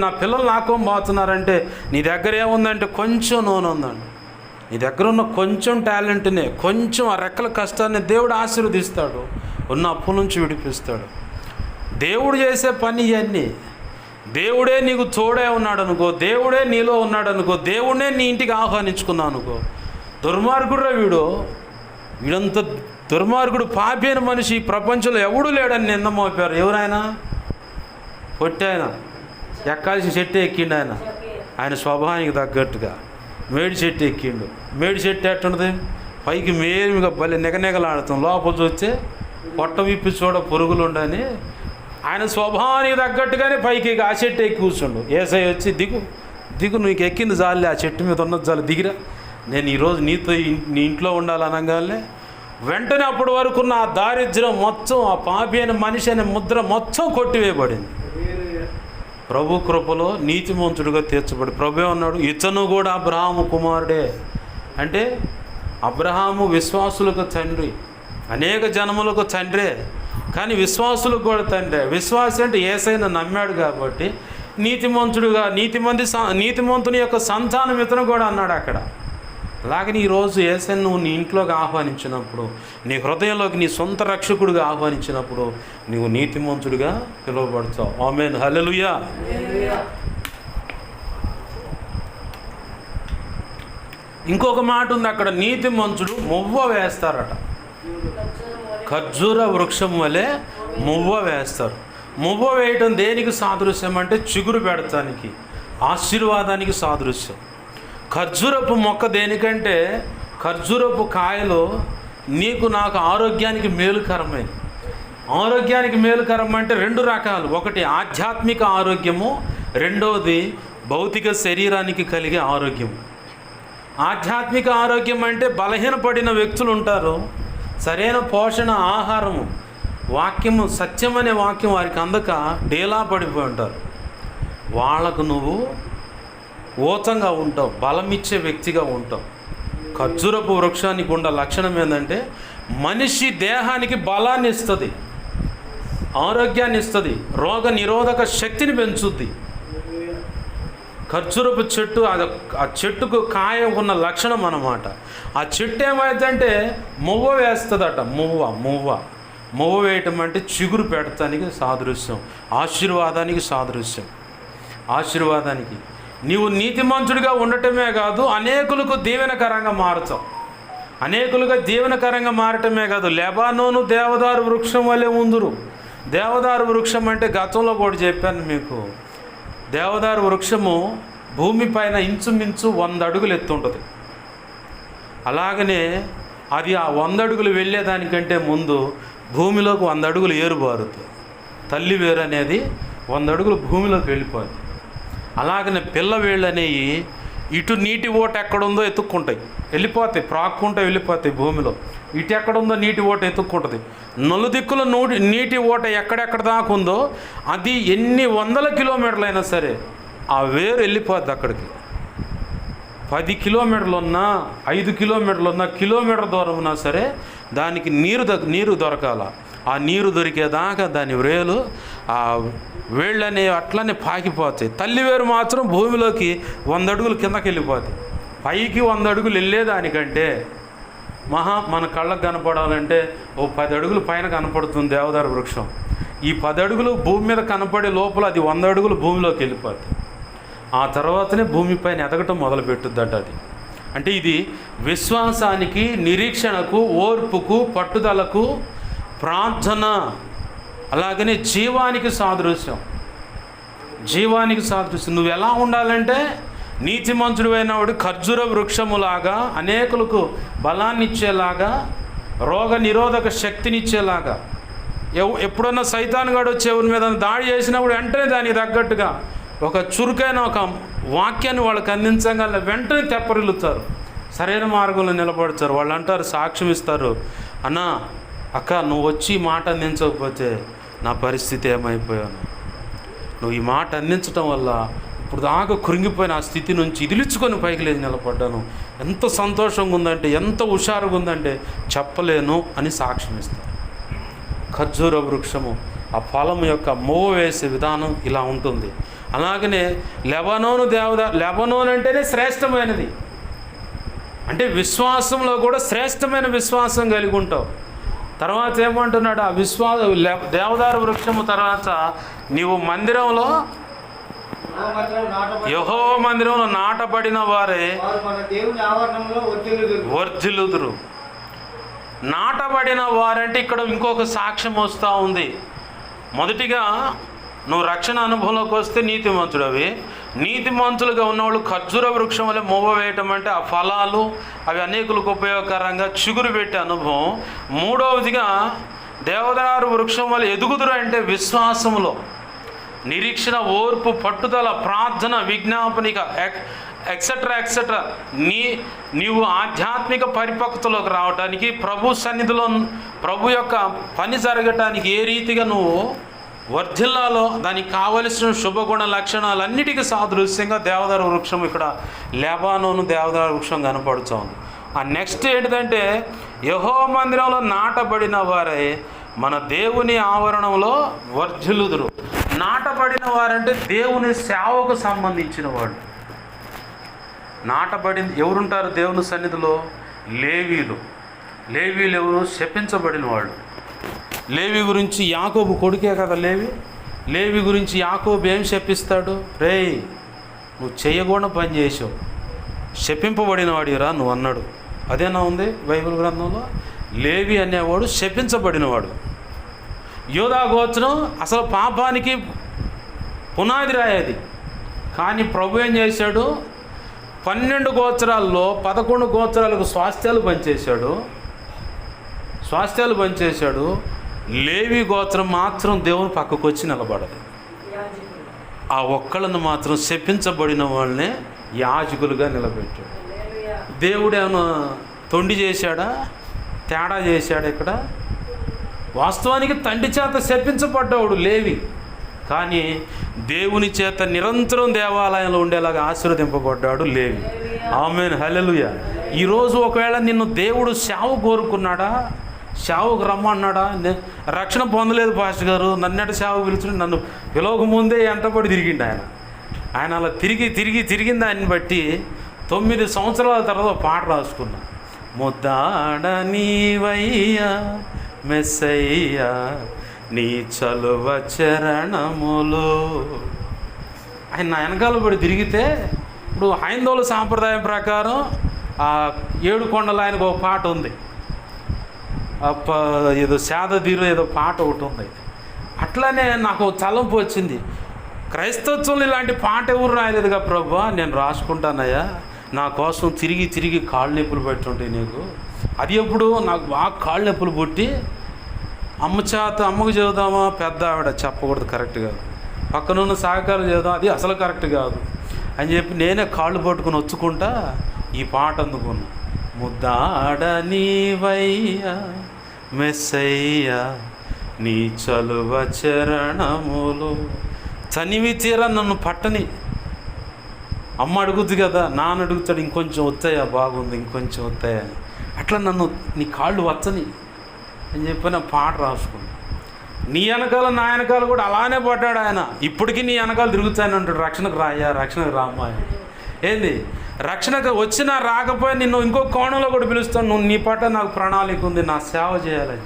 నా పిల్లలు నాకోం పోతున్నారంటే, నీ దగ్గర ఏముందంటే కొంచెం నూనె ఉందండి. నీ దగ్గర ఉన్న కొంచెం టాలెంట్నే, కొంచెం ఆ రెక్కల కష్టాన్ని దేవుడు ఆశీర్వదిస్తాడు, ఉన్న అప్పు నుంచి విడిపిస్తాడు. దేవుడు చేసే పని ఇవన్నీ. దేవుడే నీకు తోడే ఉన్నాడు అనుకో, దేవుడే నీలో ఉన్నాడు అనుకో, దేవుడే నీ ఇంటికి ఆహ్వానించుకున్నావు అనుకో. దుర్మార్గుడురా వీడంత దుర్మార్గుడు పాపి అయిన మనిషి ప్రపంచంలో ఎవడూ లేడని నింద మోపారు. ఎవరైనా పొట్టాయన ఎక్కాల్సిన చెట్టు ఎక్కిండు. ఆయన స్వభావానికి తగ్గట్టుగా మేడి చెట్టు ఎక్కిండు. మేడి చెట్టు ఎట్టుండదు, పైకి మేలుగా భలే నిగనిగలాడుతాం, లోపల చూస్తే పొట్ట విప్పి చూడ పురుగులు ఉండని ఆయన స్వభావానికి తగ్గట్టుగానే పైకి ఆ చెట్టు ఎక్కి కూర్చుండు. ఏసై వచ్చి దిగు నీకు ఎక్కింది చాలే, ఆ చెట్టు మీద ఉన్నది చాలు, దిగిరా నేను ఈరోజు నీతో నీ ఇంట్లో ఉండాలనగానే వెంటనే అప్పటి వరకు నా దారిద్ర్యం మొత్తం, ఆ పాపి అనే మనిషి అనే ముద్ర మొత్తం కొట్టివేయబడింది. ప్రభు కృపలో నీతిమంతుడిగా తీర్చబడి ప్రభు అన్నాడు, ఇతను కూడా అబ్రహాము కుమారుడే. అంటే అబ్రహాము విశ్వాసులకు తండ్రి, అనేక జనములకు తండ్రే, కానీ విశ్వాసులకు కూడా తండ్రి. విశ్వాసి అంటే యేసయ్యను నమ్మాడు కాబట్టి నీతిమంతుడిగా, నీతిమంతుని యొక్క సంతానం ఇతను కూడా అన్నాడు అక్కడ. అలాగని ఈరోజు యేసయ్యను నువ్వు నీ ఇంట్లోకి ఆహ్వానించినప్పుడు, నీ హృదయంలోకి నీ సొంత రక్షకుడిగా ఆహ్వానించినప్పుడు నువ్వు నీతిమంతుడిగా పిలువబడతావు. ఆమేన్, హల్లెలూయా. ఇంకొక మాట ఉంది అక్కడ, నీతిమంతుడు మువ్వ వేస్తారట. ఖర్జూర వృక్షం వలె మువ్వ వేస్తారు. మువ్వ వేయటం దేనికి సాదృశ్యం అంటే చిగురు పెడతానికి, ఆశీర్వాదానికి సాదృశ్యం. ఖర్జూరపు మొక్క దేనికంటే, ఖర్జూరపు కాయలు నీకు నాకు ఆరోగ్యానికి మేలుకరమైన. ఆరోగ్యానికి మేలుకరం అంటే రెండు రకాలు, ఒకటి ఆధ్యాత్మిక ఆరోగ్యము, రెండవది భౌతిక శరీరానికి కలిగే ఆరోగ్యము. ఆధ్యాత్మిక ఆరోగ్యం అంటే బలహీనపడిన వ్యక్తులు ఉంటారు, సరైన పోషణ ఆహారము, వాక్యము, సత్యం అనే వాక్యం వారికి అందక డేలా పడిపోయి ఉంటారు. వాళ్ళకు నువ్వు ఓతంగా ఉంటావు, బలమిచ్చే వ్యక్తిగా ఉంటావు. ఖర్జూరపు వృక్షానికి ఉన్న లక్షణం ఏంటంటే మనిషి దేహానికి బలాన్ని ఇస్తుంది, ఆరోగ్యాన్ని ఇస్తుంది, రోగ నిరోధక శక్తిని పెంచుద్ది. ఖర్జూరపు చెట్టు, ఆ చెట్టుకు కాయ ఉన్న లక్షణం అన్నమాట. ఆ చెట్టు ఏమైందంటే మువ్వ వేస్తుందట. మువ్వ వేయటం అంటే చిగురు పెడతానికి సాదృశ్యం, ఆశీర్వాదానికి సాదృశ్యం. ఆశీర్వాదానికి నీవు నీతిమంతుడిగా ఉండటమే కాదు, అనేకులకు దీవెనకరంగా మారుతావు. అనేకులుగా దీవెనకరంగా మారటమే కాదు, లెబానోను దేవదారు వృక్షం వలె ఉందురు. దేవదారు వృక్షం అంటే గతంలో కూడా చెప్పాను మీకు, దేవదారు వృక్షము భూమిపైన ఇంచుమించు 100 అడుగులు ఎత్తుంటుంది. అలాగనే అది ఆ 100 అడుగులు వెళ్ళేదానికంటే ముందు భూమిలోకి 100 అడుగులు ఏరుబారుతుంది. తల్లి వేరు అనేది 100 అడుగులు భూమిలోకి వెళ్ళిపోతుంది. అలాగనే పిల్ల వేళ్ళు అనేవి ఇటు నీటి ఓట ఎక్కడుందో ఎత్తుక్కుంటాయి, వెళ్ళిపోతాయి, ప్రాక్కుంటే వెళ్ళిపోతాయి భూమిలో. ఇటు ఎక్కడుందో నీటి ఓట ఎత్తుక్కుంటుంది. నలుదిక్కుల నీటి ఓట ఎక్కడెక్కడ దాకా ఉందో అది ఎన్ని వందల కిలోమీటర్లు అయినా సరే ఆ వేరు వెళ్ళిపోద్ది అక్కడికి. 10 కిలోమీటర్లు ఉన్నా, 5 కిలోమీటర్లు ఉన్నా, కిలోమీటర్ దూరం ఉన్నా సరే దానికి నీరు దొరకాల. ఆ నీరు దొరికేదాకా దాని వేలు, ఆ వేళ్ళు అనేవి అట్లనే పాకిపోతాయి. తల్లి వేరు మాత్రం భూమిలోకి 100 అడుగులు కిందకి వెళ్ళిపోతాయి. పైకి 100 అడుగులు వెళ్ళేదానికంటే మన కళ్ళకు కనపడాలంటే 10 అడుగులు పైన కనపడుతుంది దేవదారు వృక్షం. ఈ 10 అడుగులు భూమి మీద కనపడే లోపల అది 100 అడుగులు భూమిలోకి వెళ్ళిపోతుంది. ఆ తర్వాతనే భూమిపైన ఎదగటం మొదలుపెట్టుద్దట అది. అంటే ఇది విశ్వాసానికి, నిరీక్షణకు, ఓర్పుకు, పట్టుదలకు, ప్రార్థన, అలాగనే జీవానికి సాదృశ్యం. జీవానికి సాదృశ్యం. నువ్వు ఎలా ఉండాలంటే నీతిమంతుడు అయినవాడు ఖర్జూర వృక్షములాగా, అనేకులకు బలాన్ని ఇచ్చేలాగా, రోగ నిరోధక శక్తినిచ్చేలాగా. ఎప్పుడన్నా సైతానుగాడు వచ్చి ఎవరి మీద దాడి చేసినప్పుడు వెంటనే దానికి తగ్గట్టుగా ఒక చురుకైన ఒక వాక్యాన్ని వాళ్ళకి అందించగల వెంటనే తెప్పరిల్లుతారు, సరైన మార్గంలో నిలబడతారు. వాళ్ళు అంటారు, సాక్ష్యం ఇస్తారు, అన్నా అక్క నువ్వు వచ్చి మాట అందించకపోతే నా పరిస్థితి ఏమైపోయాను, నువ్వు ఈ మాట అందించడం వల్ల ఇప్పుడు దాకా కృంగిపోయిన ఆ స్థితి నుంచి ఇదిలించుకొని పైకి లేచి నిలబడ్డాను, ఎంత సంతోషంగా ఉందంటే, ఎంత హుషారుగా ఉందంటే చెప్పలేను అని సాక్ష్యం ఇస్తారు. ఖర్జూర వృక్షము ఆ ఫలం యొక్క మువ్వ వేసే విధానం ఇలా ఉంటుంది. అలాగనే లెబనోన్ అంటేనే శ్రేష్టమైనది. అంటే విశ్వాసంలో కూడా శ్రేష్టమైన విశ్వాసం కలిగి ఉంటావు. తర్వాత ఏమంటున్నాడు, ఆ దేవదారు వృక్షము తర్వాత నీవు మందిరంలో, యెహోవా మందిరంలో నాటబడిన వారే వర్ధిల్లుదురు. నాటబడిన వారంటే ఇక్కడ ఇంకొక సాక్ష్యం వస్తూ ఉంది. మొదటిగా నువ్వు రక్షణ అనుభవంలోకి వస్తే నీతిమంతుడవి. నీతిమంతులుగా ఉన్నవాళ్ళు ఖర్జూర వృక్షం వల్ల మువ్వ వేయటం అంటే ఆ ఫలాలు అవి అనేకులకు ఉపయోగకరంగా చిగురు పెట్టే అనుభవం. మూడవదిగా దేవదారు వృక్షం వల్ల ఎదుగుదురు అంటే విశ్వాసములో నిరీక్షణ, ఓర్పు, పట్టుదల, ప్రార్థన, విజ్ఞాపనిక, ఎక్సెట్రా ఎక్సెట్రా. నీవు ఆధ్యాత్మిక పరిపక్వతలోకి రావడానికి, ప్రభు సన్నిధిలో ప్రభు యొక్క పని జరగటానికి ఏ రీతిగా నువ్వు వర్ధిల్లాలో దానికి కావలసిన శుభగుణ లక్షణాలన్నిటికీ సాదృశ్యంగా దేవదారు వృక్షం, ఇక్కడ లెబానోను దేవదారు వృక్షం కనపడుతోంది. ఆ నెక్స్ట్ ఏంటిదంటే, యెహోవా మందిరంలో నాటబడిన వారై మన దేవుని ఆవరణంలో వర్ధిల్లుదురు. నాటబడిన వారంటే దేవుని సేవకు సంబంధించిన వాళ్ళు. నాటబడింది ఎవరుంటారు దేవుని సన్నిధిలో? లేవీలు. లేవీలు ఎవరు? శపించబడిన వాళ్ళు. లేవి గురించి యాకోబు కొడుకే కదా లేవి. లేవి గురించి యాకోబు ఏం శపిస్తాడు? రేయ్, నువ్వు చేయకుండా పని చేసావు, శపింపబడిన వాడిరా నువ్వు అన్నాడు. అదేనా ఉంది బైబిల్ గ్రంథంలో? లేవి అనేవాడు శపించబడినవాడు. యోధా గోత్రం అసలు పాపానికి పునాది రాయేది. కానీ ప్రభు ఏం చేశాడు? 12 గోత్రాల్లో 11 గోత్రాలకు స్వాస్థ్యాలు పంచేశాడు. లేవి గోత్రం మాత్రం దేవుని పక్కకు వచ్చి నిలబడదు. ఆ ఒక్కళ్ళను మాత్రం శపించబడిన వాళ్ళనే యాజకులుగా నిలబెట్టాడు. దేవుడు ఏమైనా తొండి చేశాడా? తేడా చేశాడు? ఇక్కడ వాస్తవానికి తండ్రి చేత శపించబడ్డాడు లేవి, కానీ దేవుని చేత నిరంతరం దేవాలయంలో ఉండేలాగా ఆశీర్వదింపబడ్డాడు లేవి. ఆమేన్, హల్లెలూయా. ఈరోజు ఒకవేళ నిన్ను దేవుడు సేవ కోరుకున్నాడా? సేవకు రమ్మన్నాడా? రక్షణ పొందలేదు పాస్టర్ గారు, నన్నట సేవ పిలిచి నన్ను పిలవక ముందే ఎంటపడి తిరిగిండు ఆయన అలా తిరిగింది. ఆయన్ని బట్టి 9 సంవత్సరాల తర్వాత పాట రాసుకున్నా. ముద్దాడ నీవయ్యా మెస్సయ్యా నీ చలువ చరణములు. ఆయన నా వెనకాల పడి తిరిగితే, ఇప్పుడు హైందవుల సాంప్రదాయం ప్రకారం 7 కొండలు ఆయనకు ఒక పాట ఉంది. ఏదో శాదదీరు ఏదో పాట ఒకటి ఉంది. అట్లానే నాకు తలంపు వచ్చింది, క్రైస్తవత్వంలో ఇలాంటి పాట ఎవరు రాయలేదుగా ప్రభా, నేను రాసుకుంటానయ్యా. నా కోసం తిరిగి కాళ్ళు నొప్పులు పెట్టుంటాయి నీకు. అది ఎప్పుడు నాకు బాగా కాళ్ళు నొప్పులు పుట్టి అమ్మకు చెబుదామా, పెద్ద ఆవిడ చెప్పకూడదు, కరెక్ట్ కాదు, పక్కనున్న సహకారం చేద్దాం, అది అసలు కరెక్ట్ కాదు అని చెప్పి నేనే కాళ్ళు పట్టుకుని వచ్చుకుంటా ఈ పాట అందుకున్నా. ముద్దాడ నీవయ్యా మెస్సయ్యా నీ చలువ చరణములు. చనివి తీరా నన్ను పట్టని. అమ్మ అడుగుద్ది కదా, నాన్న అడుగుతాడు, ఇంకొంచెం వస్తాయా, బాగుంది, ఇంకొంచెం వస్తాయా అని. అట్లా నన్ను నీ కాళ్ళు వచ్చని అని చెప్పి నా పాట రాసుకున్నాను. నీ వెనకాల నా వెనకాల కూడా అలానే పడ్డాడు ఆయన. ఇప్పటికీ నీ వెనకాల తిరుగుతాను అంటాడు, రక్షణకు రాయ్యా, రక్షణకు రామ్మా. ఏంది రక్షణకు వచ్చినా రాకపోయి నిన్ను ఇంకో కోణంలో కూడా పిలుస్తాను. నువ్వు నీ పట్ల నాకు ప్రణాళిక ఉంది, నా సేవ చేయాలని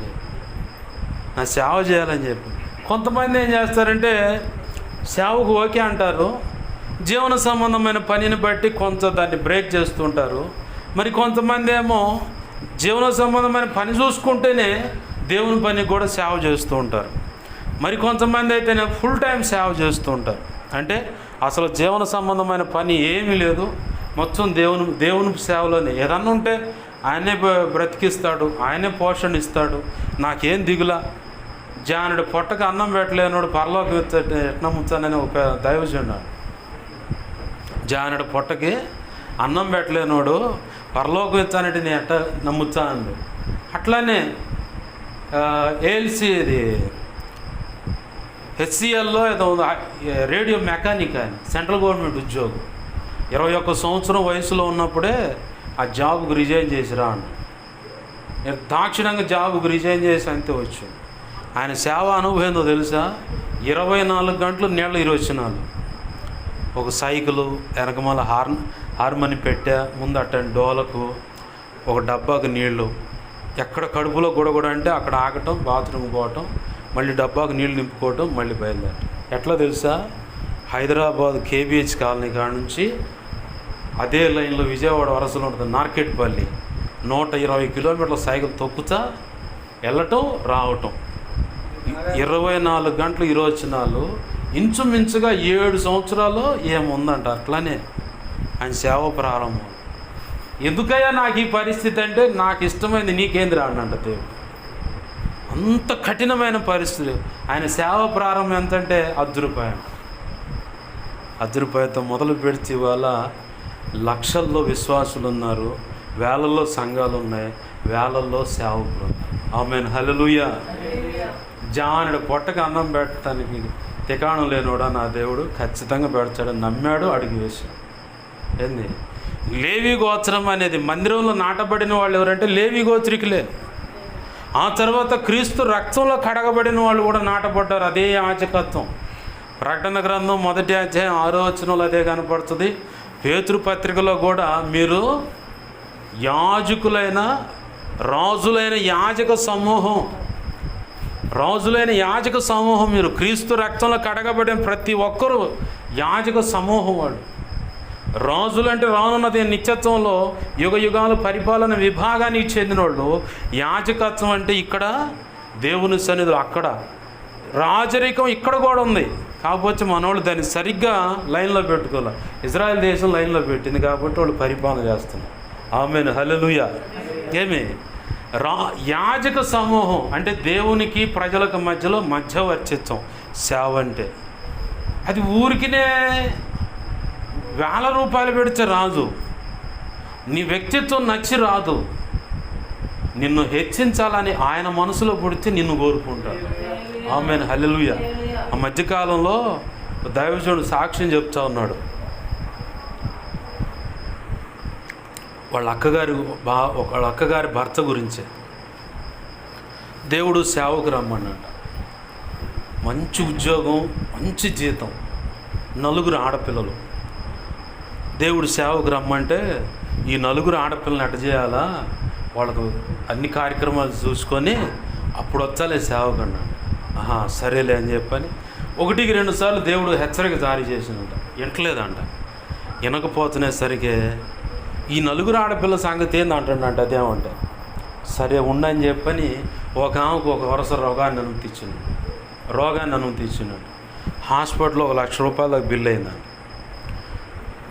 చెప్పి. కొంతమంది ఏం చేస్తారంటే సేవకు ఓకే అంటారు, జీవన సంబంధమైన పనిని బట్టి కొంత దాన్ని బ్రేక్ చేస్తుంటారు. మరి కొంతమంది ఏమో జీవన సంబంధమైన పని చూసుకుంటేనే దేవుని పని కూడా సేవ చేస్తూ ఉంటారు. మరి కొంతమంది అయితేనే ఫుల్ టైం సేవ చేస్తూ ఉంటారు. అంటే అసలు జీవన సంబంధమైన పని ఏమీ లేదు, మొత్తం దేవుని సేవలోనే. ఏదన్నా ఉంటే ఆయనే బ్రతికిస్తాడు, ఆయనే పోషణ ఇస్తాడు, నాకేం దిగులా. జానుడు పొట్టకు అన్నం పెట్టలేనోడు పరలోకి ఎట్లా ముచ్చానని ఒక దైవజనుడు. జానుడు పొట్టకి అన్నం పెట్టలేనోడు పరలోకం ఇచ్చానంటే నేను ఎట్లా నమ్ముచ్చానండి. అట్లానే ఏఎల్సి ఇది హెచ్సిఎల్లో ఏదో రేడియో మెకానిక్ ఆయన, సెంట్రల్ గవర్నమెంట్ ఉద్యోగం. 21 సంవత్సరం వయసులో ఉన్నప్పుడే ఆ జాబ్కు రిజైన్ చేసిరా అండి. దాక్షిణంగా జాబ్కు రిజైన్ చేసి అంతే వచ్చాడు. ఆయన సేవ అనుభవం ఏందో తెలుసా? 24 గంటలు నీళ్ళ ఇరవచనాలు, ఒక సైకిలు, వెనకమాల హార్మోని పెట్టా, ముందు అట్టని డోలకు, ఒక డబ్బాకు నీళ్లు, ఎక్కడ కడుపులో గొడగొడ అంటే అక్కడ ఆగటం, బాత్రూమ్ పోవటం, మళ్ళీ డబ్బాకు నీళ్లు నింపుకోవటం, మళ్ళీ బయలుదేరటం. ఎట్లా తెలుసా? హైదరాబాద్ కేబిహెచ్ కాలనీ కాడ నుంచి అదే లైన్లో విజయవాడ వరసలో ఉంటుంది నార్కెట్పల్లి, 120 కిలోమీటర్ల సైకిల్ తొక్కుతా వెళ్ళటం రావటం. 24 గంటలు ఇరవచనాలు, ఇంచుమించుగా 7 సంవత్సరాలు ఏముందంట. అట్లానే ఆయన సేవ ప్రారంభం. ఎందుకయ్యా నాకు ఈ పరిస్థితి అంటే, నాకు ఇష్టమైంది నీకేంద్ర అన్నంట దేవుడు. అంత కఠినమైన పరిస్థితి. ఆయన సేవ ప్రారంభం ఎంతంటే 10 రూపాయలు. 10 రూపాయలతో మొదలు పెడితే ఇవాళ లక్షల్లో విశ్వాసులు ఉన్నారు, వేలల్లో సంఘాలు ఉన్నాయి, వేలల్లో సేవకులు ఉన్నారు. ఆమేన్, హల్లెలూయా. జానుడు పొట్టకు అన్నం పెట్టడానికి తికాణం లేనోడా నా దేవుడు ఖచ్చితంగా పెడతాడని నమ్మాడు, అడిగి వేశాడు. ఏంది లేవి గోత్రం అనేది మందిరంలో నాటబడిన వాళ్ళు ఎవరంటే లేవి గోత్రికులే. ఆ తర్వాత క్రీస్తు రక్తంలో కడగబడిన వాళ్ళు కూడా నాటబడ్డారు. అదే యాజకత్వం. ప్రకటన గ్రంథం 1వ అధ్యాయం 6వ వచనంలో అదే కనపడుతుంది. పేతురు పత్రికలో కూడా మీరు యాజకులైన రాజులైన యాజక సమూహం, మీరు క్రీస్తు రక్తంలో కడగబడిన ప్రతి ఒక్కరూ యాజక సమూహం. వాడు రాజులు అంటే రానున్నది నిత్యత్వంలో యుగ యుగాలు పరిపాలన విభాగానికి చెందిన వాళ్ళు. యాజకత్వం అంటే ఇక్కడ దేవుని సన్నిధిలో, అక్కడ రాజరికం ఇక్కడ కూడా ఉంది. కాకపోతే మనోళ్ళు దాన్ని సరిగ్గా లైన్లో పెట్టుకోవాలి. ఇజ్రాయెల్ దేశం లైన్లో పెట్టింది కాబట్టి వాళ్ళు పరిపాలన చేస్తున్నారు. ఆమేన్, హల్లెలూయా. ఏమి యాజక సమూహం అంటే దేవునికి ప్రజలకు మధ్యలో మధ్యవర్తిత్వం. సేవ అంటే అది ఊరికినే వేల రూపాయలు పెడితే రాదు, నీ వ్యక్తిత్వం నచ్చి రాదు. నిన్ను హెచ్చించాలని ఆయన మనసులో పుడితే నిన్ను కోరుకుంటాడు. ఆమేన్, హల్లెలూయా. ఆ మధ్యకాలంలో దైవజనుడు సాక్ష్యం చెప్తా ఉన్నాడు. వాళ్ళ అక్కగారి భర్త గురించే. దేవుడు సేవకు రమ్మన్నాడు. మంచి ఉద్యోగం, మంచి జీతం, 4 ఆడపిల్లలు. దేవుడు సేవకు రమ్మంటే ఈ 4 ఆడపిల్లని ఎట్ట చేయాలా, వాళ్ళకు అన్ని కార్యక్రమాలు చూసుకొని అప్పుడు వచ్చాలే సేవకు అన్నాడు. సరేలే అని చెప్పని 1కి 2 సార్లు దేవుడు హెచ్చరిక జారీ చేసినంట. వింటలేదంట. వినకపోతునేసరికి ఈ 4 ఆడపిల్ల సంగతి ఏంది అంటాడంట. అదేమంటే సరే ఉండని చెప్పని ఒక ఆమెకు ఒక వరుస రోగాన్ని అనుమతించినాడు. హాస్పిటల్లో 1 లక్ష రూపాయలకు బిల్లు అయిందంట.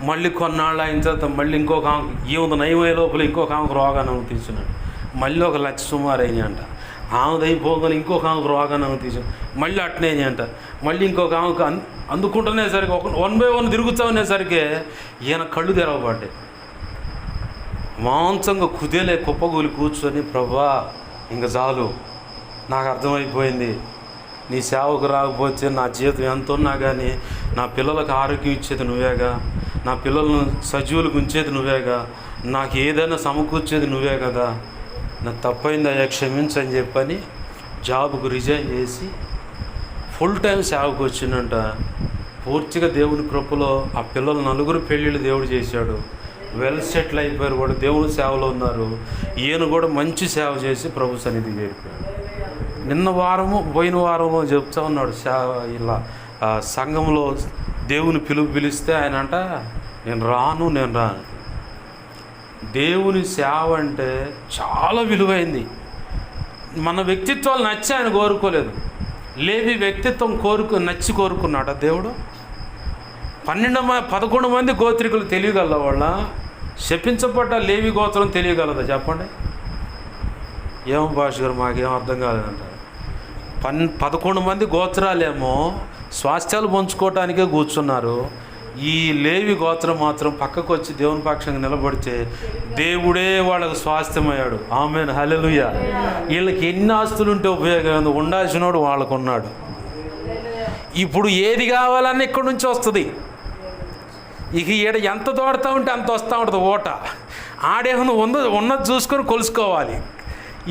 మళ్ళీ కొన్నాళ్ళు అయిన తర్వాత మళ్ళీ ఇంకొక ఆమెకు ఈమె నయమయ్యే లోపల ఇంకొక ఆమెకు రోగాన్ని అనుమతించినాడు. మళ్ళీ 1 లక్ష సుమారు అయినాయి అంట. ఆమె అయిపోగలి ఇంకొక ఆమెకు రోగాన్ని అనుమతించాడు. మళ్ళీ అట్నే అంట. మళ్ళీ ఇంకొక ఆమెకు అందుకుంటునేసరికి 1 by 1 తిరుగుతూ ఉండేసరికి ఈయన కళ్ళు తెరవబడ్డాయి. మాంసంగా కుదేలే కుప్పగూలి కూర్చొని, ప్రభా ఇంక చాలు, నాకు అర్థమైపోయింది, నీ సేవకు రాకపోతే నా జీవితం ఎంత ఉన్నా కానీ నా పిల్లలకు ఆరోగ్యం ఇచ్చేది నువ్వేగా, నా పిల్లలను సజీవులకు ఉంచేది నువ్వేగా, నాకు ఏదైనా సమకూర్చేది నువ్వే కదా, నాకు తప్పైంది అయ్యా క్షమించని చెప్పని జాబ్కు రిజైన్ చేసి ఫుల్ టైం సేవకు వచ్చిందంట. పూర్తిగా దేవుని కృపలో ఆ పిల్లలు 4 పెళ్ళిళ్ళు దేవుడు చేశాడు. వెల్ సెటిల్ అయిపోయారు, కూడా దేవుని సేవలో ఉన్నారు. ఈయన కూడా మంచి సేవ చేసి ప్రభు సన్నిధి చేరిపోయాడు. పోయిన వారము చెప్తా ఉన్నాడు. ఇలా సంఘంలో దేవుని పిలిస్తే ఆయన అంట నేను రాను. దేవుని సేవ అంటే చాలా విలువైంది. మన వ్యక్తిత్వాలు నచ్చి ఆయన కోరుకోలేదు. లేవి వ్యక్తిత్వం నచ్చి కోరుకున్నాడు దేవుడు. 11 మంది గోత్రికులు తెలియగలదా? వాళ్ళ శపించబడ్డ లేవి గోత్రం తెలియగలదా చెప్పండి? ఏమో భాష గారు మాకేం అర్థం కాలేదంటారు. 11 మంది గోత్రాలేమో స్వాస్థ్యాలు పంచుకోవటానికే కూర్చున్నారు. ఈ లేవి గోత్రం మాత్రం పక్కకు వచ్చి దేవుని పక్షంగా నిలబడితే దేవుడే వాళ్ళకు స్వాస్థ్యమయ్యాడు. ఆమేన్, హల్లెలూయా. వీళ్ళకి ఎన్ని ఆస్తులు ఉంటే ఉపయోగం, ఉండాల్సినోడు వాళ్ళకు ఉన్నాడు. ఇప్పుడు ఏది కావాలన్నా ఇక్కడి నుంచి వస్తుంది. ఇక ఈడ ఎంత తోడుతూ ఉంటే అంత వస్తూ ఉంటుంది ఓట. ఆడేమో ఉన్నది చూసుకొని కొలుసుకోవాలి.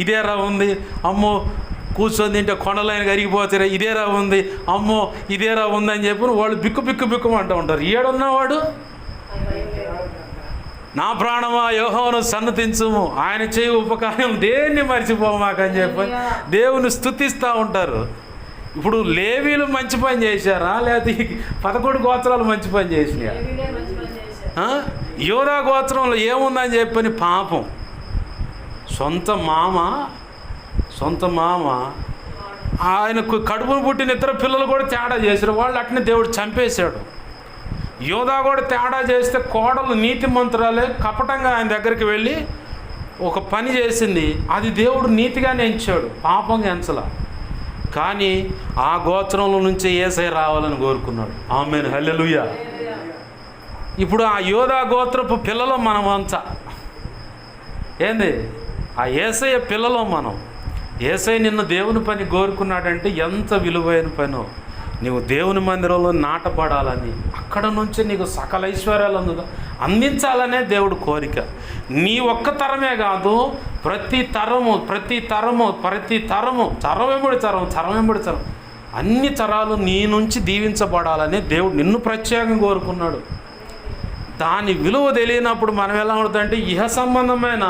ఇదేరా ఉంది, అమ్మో కూర్చొని తింటే కొండలైన కరిగిపోతారా, ఇదేరా ఉంది, అమ్మో ఇదేరా ఉందని చెప్పి వాళ్ళు బిక్కుమంటూ ఉంటారు. ఏడున్నవాడు నా ప్రాణమా యెహోవాను సన్నతించుము, ఆయన చేయి ఉపకారం దేన్ని మర్చిపోమాకని చెప్పి దేవుని స్తుతిస్తూ ఉంటారు. ఇప్పుడు లేవీలు మంచి పని చేశారా, లేకపోతే 11 గోత్రాలు మంచి పని చేసినాయా? యోధా గోత్రంలో ఏముందని చెప్పని పాపం సొంత మామ ఆయనకు కడుపును పుట్టిన 2 పిల్లలు కూడా తేడా చేశారు. వాళ్ళు అట్నే దేవుడు చంపేశాడు. యోధా కూడా తేడా చేస్తే కోడలు నీతి మంత్రాలే కపటంగా ఆయన దగ్గరికి వెళ్ళి ఒక పని చేసింది. అది దేవుడు నీతిగానే ఎంచాడు, పాపంగా ఎంచలా. కానీ ఆ గోత్రంలో నుంచే యేసయ్య రావాలని కోరుకున్నాడు. ఆమేన్, హల్లెలూయా. ఇప్పుడు ఆ యోధా గోత్రపు పిల్లలు మనం అంతా ఏంది, ఆ యేసయ్య పిల్లలు మనం. యేసయ్య నిన్ను దేవుని పని కోరుకున్నాడంటే ఎంత విలువైన పనో. నీవు దేవుని మందిరంలో నాటపడాలని, అక్కడ నుంచి నీకు సకల ఐశ్వర్యాలను అందించాలనే దేవుడు కోరిక. నీ ఒక్క తరమే కాదు, ప్రతి తరము తరం అన్ని తరాలు నీ నుంచి దీవించబడాలని దేవుడు నిన్ను ప్రత్యేకంగా కోరుకున్నాడు. దాని విలువ తెలియనప్పుడు మనం ఎలా ఉంటుందంటే ఇహ సంబంధమైన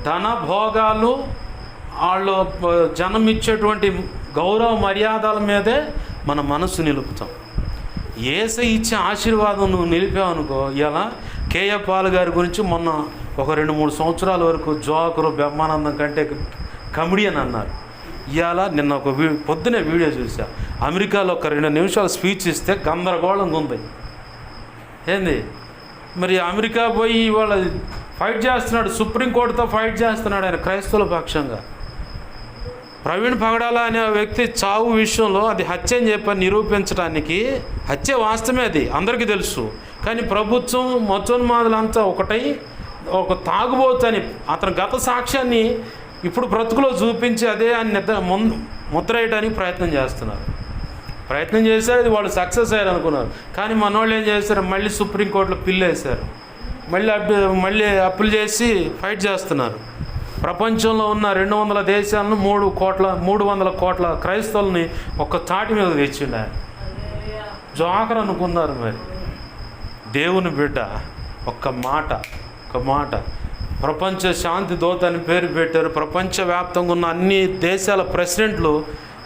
ధన భోగాలు, వాళ్ళు జనం ఇచ్చేటువంటి గౌరవ మర్యాదల మీదే మన మనసు నిలుపుతాం. యేసయ్య ఇచ్చే ఆశీర్వాదం నువ్వు నిలిపావనుకో. ఇలా కేఏ పాల్ గారి గురించి మొన్న ఒక 2-3 సంవత్సరాల వరకు జోకరు బ్రహ్మానందం కంటే కమెడియన్ అన్నారు. ఇవాళ నిన్న ఒక పొద్దునే వీడియో చూసా. అమెరికాలో ఒక 2 నిమిషాలు స్పీచ్ ఇస్తే గందరగోళంగా ఉంది. ఏంది మరి అమెరికా పోయి ఇవాళ ఫైట్ చేస్తున్నాడు, సుప్రీంకోర్టుతో ఫైట్ చేస్తున్నాడు ఆయన క్రైస్తవుల పక్షంగా. ప్రవీణ్ పగడాల అనే వ్యక్తి చావు విషయంలో అది హత్య అని చెప్పి నిరూపించడానికి, హత్య వాస్తవమే, అది అందరికీ తెలుసు. కానీ ప్రభుత్వం మతోన్మాదులంతా ఒకటై ఒక తాగుబోతని అతని గత సాక్ష్యాన్ని ఇప్పుడు బ్రతుకులో చూపించి అదే ఆయన ముద్ర వేయడానికి ప్రయత్నం చేశారు. అది వాళ్ళు సక్సెస్ అయ్యారు అనుకున్నారు. కానీ మనోళ్ళు ఏం చేశారు, మళ్ళీ సుప్రీంకోర్టులో పిల్లు వేశారు. మళ్ళీ అప్పులు చేసి ఫైట్ చేస్తున్నారు. ప్రపంచంలో ఉన్న 200 దేశాలను 300 కోట్ల క్రైస్తవుల్ని ఒక్క తాటి మీద తెచ్చిండు ఆయన. జోకర్ అనుకున్నారు. మరి దేవుని బిడ్డ ఒక్క మాట ప్రపంచ శాంతి దూత అని పేరు పెట్టారు. ప్రపంచవ్యాప్తంగా ఉన్న అన్ని దేశాల ప్రెసిడెంట్లు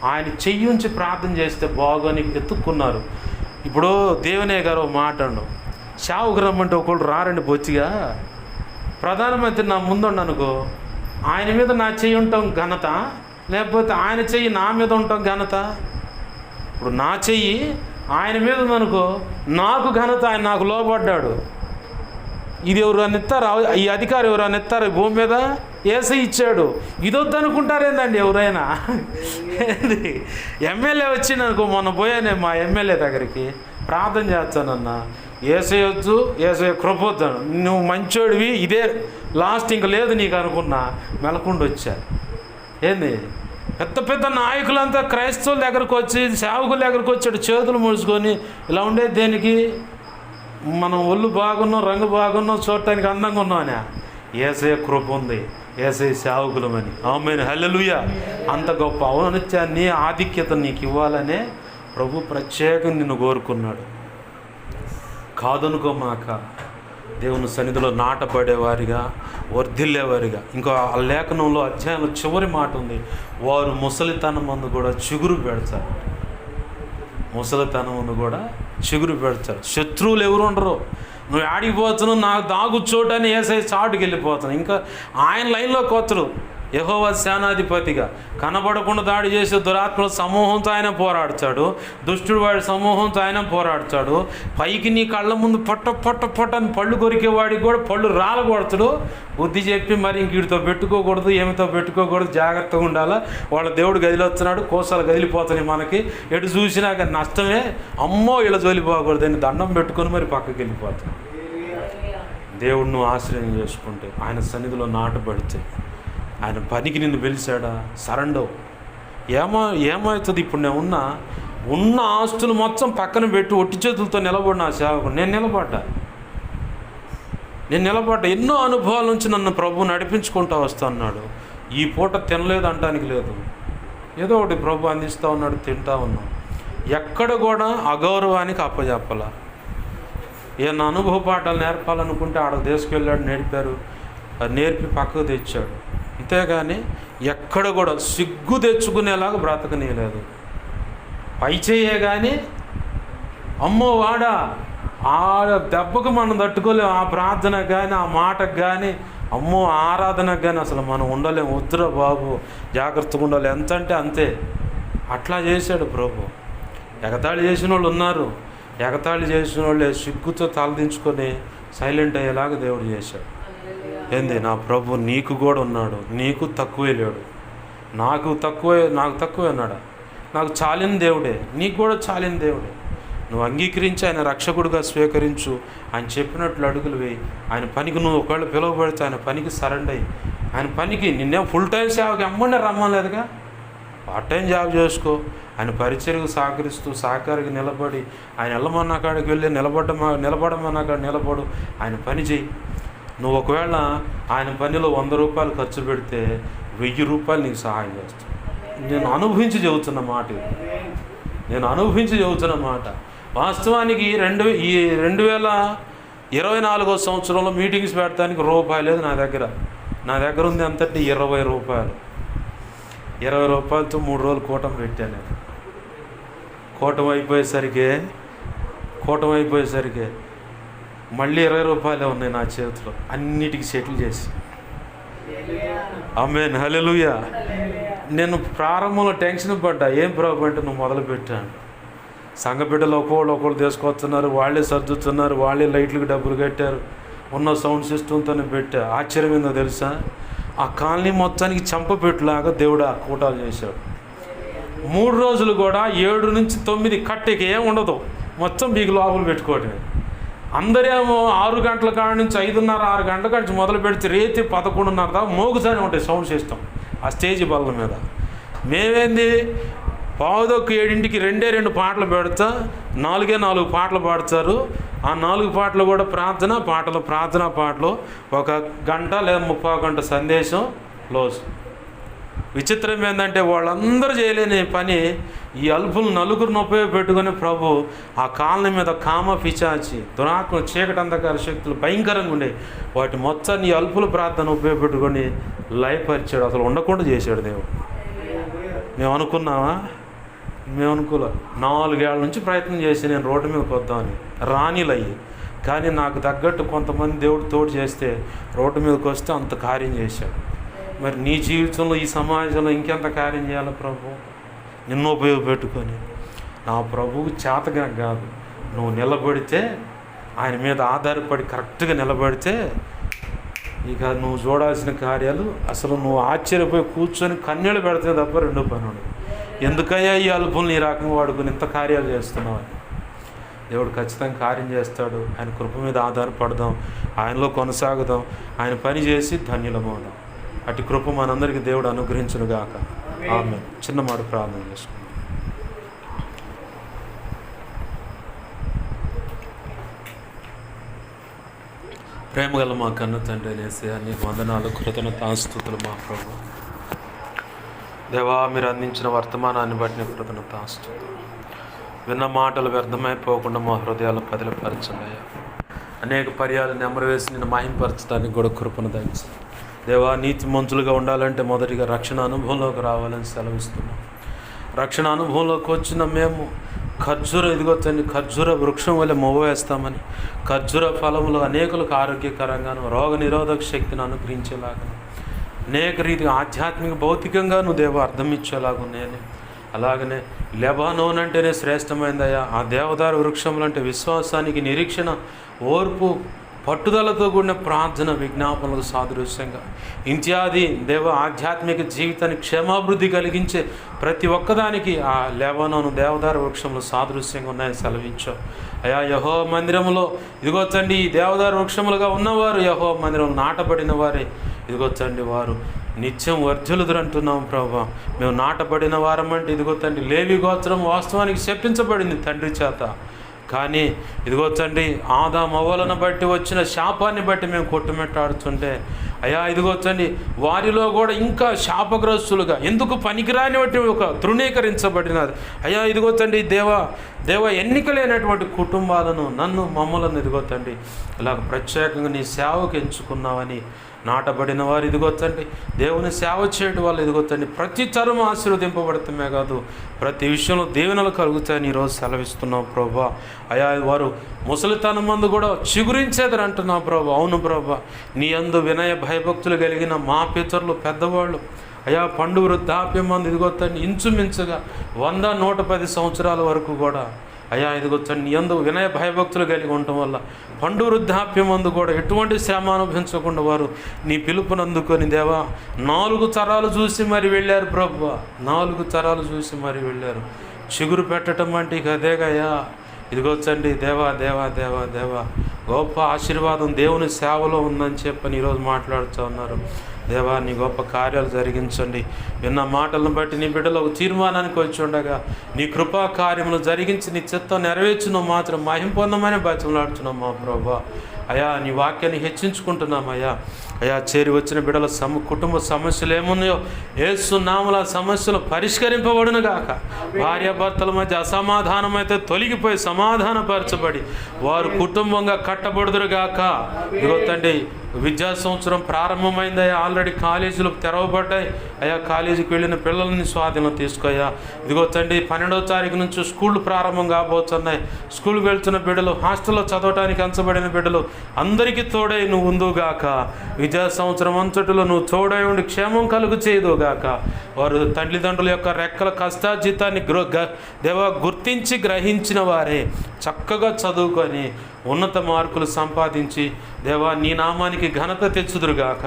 ఆయన చెయ్యుంచి ప్రార్థన చేస్తే బాగోని ఎత్తుక్కున్నారు. ఇప్పుడు దేవునే గారు మాట అండు, చావుకు రమ్మంటే ఒకళ్ళు రారండి బొచ్చిగా. ప్రధానమంత్రి నా ముందుండి అనుకో, ఆయన మీద నా చెయ్యి ఉండటం ఘనత, లేకపోతే ఆయన చెయ్యి నా మీద ఉండటం ఘనత? ఇప్పుడు నా చెయ్యి ఆయన మీద ఉందనుకో, నాకు ఘనత. ఆయన నాకు లోబడ్డాడు. ఇది ఎవరు అని ఇస్తారా? ఈ అధికారం ఎవరు అని ఇస్తారా? భూమి మీద యేసయ్య ఇచ్చాడు. ఇదొద్దు అనుకుంటారేందండి ఎవరైనా? ఎమ్మెల్యే వచ్చిందనుకో, మొన్న పోయానే మా ఎమ్మెల్యే దగ్గరికి, ప్రార్థన చేస్తానన్నా, యేసయ్య వద్దు, యేసయ్య కృప వద్దాను, నువ్వు మంచోడివి, ఇదే లాస్ట్ ఇంక లేదు నీకు అనుకున్నా, మెలకుండా వచ్చా. ఏంది పెద్ద నాయకులంతా క్రైస్తవుల దగ్గరకు వచ్చి, సేవకుల దగ్గరకు వచ్చాడు, చేతులు ముడుచుకొని. ఇలా ఉండేది దేనికి? మనం ఒళ్ళు బాగున్నాం, రంగు బాగున్నాం, చూడటానికి అందంగా ఉన్నామని. యేసయ్య కృప ఉంది, యేసయ్య సేవకులమని. ఆమేన్, హల్లెలూయా. అంత గొప్ప ఔన్నత్యాన్ని, ఆధిక్యత నీకు ఇవ్వాలనే ప్రభు ప్రత్యేకంగా నిన్ను కోరుకున్నాడు. కాదనుకోమాక, దేవుని సన్నిధిలో నాటపడేవారిగా, వర్ధిల్లేవారిగా. ఇంకో ఆ లేఖనంలో అధ్యాయంలో చివరి మాట ఉంది, వారు ముసలితనం మందు కూడా చిగురు పెడతారు. శత్రువులు ఎవరు ఉండరు. నువ్వు ఆడిపోతున్నావు, నాకు దాగుచోటని యేసయ్య చాటుకి వెళ్ళిపోతాను. ఇంకా ఆయన లైన్లోకి వస్తాడు. యెహోవా సేనాధిపతిగా కనబడకుండా దాడి చేసే దురాత్మల సమూహంతో ఆయన పోరాడతాడు. దుష్టుడు వాడి సమూహంతో ఆయన పోరాడతాడు. పైకి నీ కళ్ళ ముందు పొట్ట అని పళ్ళు కొరికేవాడికి కూడా పళ్ళు రాలగొడతాడు. బుద్ధి చెప్పి మరి ఇంక వీడితో పెట్టుకోకూడదు, ఏమితో పెట్టుకోకూడదు, జాగ్రత్తగా ఉండాలా. వాళ్ళ దేవుడు గదిలో వస్తున్నాడు, కోసాలు కదిలిపోతున్నాయి. మనకి ఎటు చూసినా కానీ నష్టమే. అమ్మో ఇలా జోలిపోకూడదు అని దండం పెట్టుకొని మరి పక్కకి వెళ్ళిపోతాడు. దేవుడిని ఆశ్రయం చేసుకుంటే, ఆయన సన్నిధిలో నాటబడితే, ఆయన పనికి నిన్ను పిలిచాడా, సరెండర్. ఏమవుతుంది? ఇప్పుడు నేను ఉన్న ఆస్తులు మొత్తం పక్కన పెట్టి ఒట్టి చేతులతో నిలబడిన ఆ సేవకుడు. నేను నిలబడ్డా. ఎన్నో అనుభవాల నుంచి నన్ను ప్రభు నడిపించుకుంటూ వస్తా అన్నాడు. ఈ పూట తినలేదు అంటానికి లేదు, ఏదో ఒకటి ప్రభు అందిస్తూ ఉన్నాడు, తింటా ఉన్నాం. ఎక్కడ కూడా అగౌరవానికి అప్పచెప్పల. ఏమన్నా అనుభవ పాఠాలు నేర్పాలనుకుంటే ఆడకు తీసుకెళ్ళాడు, నేర్పి పక్కకు తెచ్చాడు. అంతేగాని ఎక్కడ కూడా సిగ్గు తెచ్చుకునేలాగా బ్రతకనీయలేదు. పై చెయ్యే కానీ అమ్మో వాడా ఆ దెబ్బకు మనం తట్టుకోలేము. ఆ ప్రార్థనకు కానీ, ఆ మాటకు కానీ, అమ్మో ఆరాధనకు కానీ అసలు మనం ఉండలేము. వద్దురా బాబు, జాగ్రత్తగా ఉండాలి. ఎంత అంటే అంతే. అట్లా చేశాడు ప్రభు. ఎగతాళి చేసిన వాళ్ళు ఉన్నారు. ఎగతాళి చేసిన వాళ్ళే సిగ్గుతో తలదించుకొని సైలెంట్ అయ్యేలాగా దేవుడు చేశాడు. ఏంది? నా ప్రభు నీకు కూడా ఉన్నాడు, నీకు తక్కువే లేడు. నాకు తక్కువే అన్నాడా? నాకు చాలిన దేవుడే, నీకు కూడా చాలిన దేవుడే. నువ్వు అంగీకరించి ఆయన రక్షకుడిగా స్వీకరించు. ఆయన చెప్పినట్లు అడుగులు వేయి. ఆయన పనికి నువ్వు ఒకవేళ పిలువబడితే ఆయన పనికి సరెండర్ అయ్యి, ఆయన పనికి నిన్నేం ఫుల్ టైం సేవకి ఎమ్మంటే రమ్మలేదుగా, పార్ట్ టైం జాబ్ చేసుకో. ఆయన పరిచర్యకు సహకరిస్తూ సహకారికి నిలబడి, ఆయన వెళ్ళమన్న కాడికి వెళ్ళి నిలబడమన్న కాడ నిలబడు. ఆయన పని చేయి. నువ్వు ఒకవేళ ఆయన పనిలో 100 రూపాయలు ఖర్చు పెడితే 1000 రూపాయలు నీకు సహాయం చేస్తాను. నేను అనుభవించి చెబుతున్న మాట ఇది. నేను అనుభవించి చెబుతున్న మాట. వాస్తవానికి 2024 సంవత్సరంలో మీటింగ్స్ పెట్టడానికి రూపాయి లేదు నా దగ్గర. నా దగ్గర ఉంది అంతటి 20 రూపాయలు. 20 రూపాయలతో 3 రోజులు కూటమి పెట్టాను నేను. కూటమి అయిపోయేసరికి మళ్ళీ 20 రూపాయలే ఉన్నాయి నా చేతిలో, అన్నిటికీ సెటిల్ చేసి. ఆమేన్, హల్లెలూయా. నేను ప్రారంభంలో టెన్షన్ పడ్డా. ఏం ప్రభు అంటే, నువ్వు మొదలు పెట్టాను. సంఘ బిడ్డలు ఒకళ్ళు తీసుకొస్తున్నారు, వాళ్ళే సర్దుతున్నారు, వాళ్ళే లైట్లకు డబ్బులు కట్టారు, ఉన్న సౌండ్ సిస్టమ్తోనే పెట్టా. ఆశ్చర్యం ఏందో తెలుసా, ఆ కాలనీ మొత్తానికి చంపపెట్టులాగా దేవుడు ఆ కూటాలు చేశాడు. 3 రోజులు కూడా 7 నుంచి 9 కట్టెకి ఏం ఉండదు, మొత్తం మీకు లోపల పెట్టుకోవటమే. అందరేమో 6 గంటల కాడ నుంచి 5:30, 6 గంటల కాడ నుంచి మొదలు పెడితే రేతి 11:30 దాకా మోగుతూనే ఉంటాయి సౌండ్ సిస్టమ్ ఆ స్టేజ్ బల్ల మీద. మేమేంది 6:45కి 2 పాటలు పెడతా, 4 పాటలు పాడతారు. ఆ 4 పాటలు కూడా ప్రార్థనా పాటలు 1 గంట లేదా 30 గంట సందేశం క్లోజ్. విచిత్రం ఏంటంటే, వాళ్ళందరూ చేయలేని పని ఈ అల్పులు 4 ఉపయోగపెట్టుకుని ప్రభు ఆ కాలనీ మీద కామ పిచాచి దురాత్మ చీకటి అంధకార శక్తులు భయంకరంగా ఉండే వాటి మొత్తాన్ని ఈ అల్పుల ప్రార్థన ఉపయోగపెట్టుకొని లయపరిచాడు. అసలు ఉండకుండా చేశాడు దేవుడు. మేము అనుకున్నామా? మేము అనుకోలే. 4 ఏళ్ళ నుంచి ప్రయత్నం చేసి నేను రోడ్డు మీదకి వద్దామని, రాణిలయ్యి. కానీ నాకు తగ్గట్టు కొంతమంది దేవుడు తోడు చేస్తే రోడ్డు మీదకి వస్తే అంత కార్యం చేశాడు. మరి నీ జీవితంలో ఈ సమాజంలో ఇంకెంత కార్యం చేయాలి ప్రభు? నిన్ను ఉపయోగపెట్టుకొని. నా ప్రభువు చేతగా కాదు, నువ్వు నిలబడితే, ఆయన మీద ఆధారపడి కరెక్ట్గా నిలబడితే ఇక నువ్వు చూడాల్సిన కార్యాలు అసలు నువ్వు ఆశ్చర్యపోయి కూర్చొని కన్నీళ్ళు పెడితే తప్ప 2 పని ఉండదు. ఎందుకయ్యా ఈ అల్పుల్ని ఈ రకంగా వాడుకొని ఇంత కార్యాలు చేస్తున్నావు అని. దేవుడు ఖచ్చితంగా కార్యం చేస్తాడు. ఆయన కృప మీద ఆధారపడదాం, ఆయనలో కొనసాగుదాం, ఆయన పని చేసి ధన్యులమవుదాం. అటు కృప మనందరికీ దేవుడు అనుగ్రహించునుగాక. ఆమేన్. చిన్న మాట ప్రార్థన చేసుకుందాం. ప్రేమగల మా కన్న తండ్రి యేసయ్యా, నీకు వందనాలు, కృతజ్ఞతాస్తుతులు మా ప్రభు. దేవా, మీరు అందించిన వర్తమానాన్ని బట్టి నీకు కృతజ్ఞతాస్తుతులు. విన్న మాటలు వ్యర్థమైపోకుండా మా హృదయాలు పదిలపరచమయ్యా. అనేక పర్యాలు నెమరు వేసి నిన్ను మహింపరచడానికి కూడా కృపను దయచేయి. దేవా, నీతి మంతులుగా ఉండాలంటే మొదటిగా రక్షణ అనుభవంలోకి రావాలని సెలవిస్తున్నాం. రక్షణ అనుభవంలోకి వచ్చిన మేము ఖర్జూర వృక్షం వల్ల వేస్తామని, ఖర్జూర ఫలములు అనేకులకు ఆరోగ్యకరంగాను రోగ నిరోధక శక్తిని అనుగ్రహించేలాగా అనేక రీతిగా ఆధ్యాత్మిక భౌతికంగాను దేవా అర్థం ఇచ్చేలాగా నేను. అలాగనే లెబానోన్ అంటేనే శ్రేష్టమైందయ్యా. ఆ దేవదారు వృక్షములు అంటే విశ్వాసానికి, నిరీక్షణ, ఓర్పు, పట్టుదలతో కూడిన ప్రార్థన, విజ్ఞాపనలకు సాదృశ్యంగా ఇత్యాది దేవ ఆధ్యాత్మిక జీవితానికి క్షేమాభివృద్ధి కలిగించే ప్రతి ఒక్కదానికి ఆ లెబానోను దేవదారు వృక్షంలో సాదృశ్యంగా ఉన్నాయని సెలవించావు అయా. యెహోవా మందిరంలో ఇదిగో తండ్రి, ఈ దేవదారు వృక్షములుగా ఉన్నవారు యెహోవా మందిరంలో నాటబడిన వారే ఇదిగో తండ్రి, వారు నిత్యం వర్ధులుదురు అంటున్నాం ప్రభా. మేము నాటబడిన వారమంటే ఇదిగో తండ్రి, లేవి గోత్రం వాస్తవానికి శపించబడింది తండ్రి చేత. కానీ ఇదిగో తండ్రి, ఆదాము అవ్వలను బట్టి వచ్చిన శాపాన్ని బట్టి మేము కొట్టుమెట్టాడుతుంటే అయ్యా ఇదిగో తండ్రి, వారిలో కూడా ఇంకా శాపగ్రస్తులుగా ఎందుకు పనికిరాని బట్టి ఒక తృణీకరించబడినది అయ్యా. ఇదిగో తండ్రి, దేవ ఎన్నికలేనటువంటి కుటుంబాలను, మమ్మలను ఇదిగో తండ్రి ఇలాగ ప్రత్యేకంగా నీ సేవకు ఎంచుకున్నావని నాటబడిన వారు ఇదిగో తండ్రి, దేవుని సేవ చేయడం వల్ల ఇదిగో తండ్రి ప్రతి తరం ఆశీర్వదింపబడతామే కాదు, ప్రతి విషయంలో దీవెనలు కలుగుతాయని ఈరోజు సెలవిస్తున్నావు ప్రభా. అయా వారు ముసలితనం మందు కూడా చిగురించేదని అంటున్నావు ప్రభా. అవును ప్రభా, నీ యందు వినయ భయభక్తులు కలిగిన మా పితరులు పెద్దవాళ్ళు అయా పండు వృద్ధాప్యం మందు ఇదిగో తండ్రి ఇంచుమించుగా 100-110 సంవత్సరాల వరకు కూడా అయ్యా ఇదిగో తండ్రి నీ యందు వినయ భయభక్తులు కలిగి ఉండటం వల్ల పండు వృద్ధాప్యం మందు కూడా ఎటువంటి శ్రమ అనుభవించకుండా వారు నీ పిలుపునందుకొని దేవా 4 తరాలు చూసి మరి వెళ్ళారు ప్రభువా. 4 తరాలు చూసి మరి వెళ్ళారు. చిగురు పెట్టడం అంటే ఇక అదేగయ్యా. ఇదిగోచ్చండి దేవా దేవా దేవా దేవా, గొప్ప ఆశీర్వాదం దేవుని సేవలో ఉందని చెప్పని ఈరోజు మాట్లాడుతూ ఉన్నారు. దేవా నీ గొప్ప కార్యాలు జరిగించండి. విన్న మాటలను బట్టి నీ బిడ్డలు ఒక తీర్మానానికి వచ్చి ఉండగా నీ కృపా కార్యములు జరిగించి నీ చిత్తం నెరవేర్చును మాత్రం మహిమ పొందమని బతిమలాడుతున్నాం మా ప్రభా. అయా నీ వాక్యాన్ని హెచ్చించుకుంటున్నామయ్యా. అయా చేరి వచ్చిన బిడ్డల కుటుంబ సమస్యలు ఏమున్నాయో యేసు నామమున సమస్యలు పరిష్కరింపబడును గాక. భార్యాభర్తల మధ్య అసమాధానం అయితే తొలగిపోయి సమాధానపరచబడి వారు కుటుంబంగా కట్టబడుదురు గాక. ఇదిగో తండ్రి విద్యా సంవత్సరం ప్రారంభమైందయ్యా. ఆల్రెడీ కాలేజీలు తెరవబడ్డాయి అయ్యా. కాలేజీకి వెళ్ళిన పిల్లల్ని స్వాధీనం తీసుకోయా. ఇదిగో తండ్రి 12వ తారీఖు నుంచి స్కూళ్ళు ప్రారంభం కాబోతున్నాయి. స్కూల్కి వెళ్తున్న బిడ్డలు, హాస్టల్లో చదవటానికి అంచబడిన బిడ్డలు అందరికీ తోడై నువ్వు ఉందుగాక. విద్యా సంవత్సరం అంతటిలో నువ్వు తోడై ఉండి క్షేమం కలుగు చేయదుగాక. వారు తల్లిదండ్రుల యొక్క రెక్కల కష్టార్జితాన్ని దేవా గుర్తించి గ్రహించిన వారే చక్కగా చదువుకొని ఉన్నత మార్కులు సంపాదించి దేవా నీ నామానికి ఘనత తెచ్చుదురుగాక.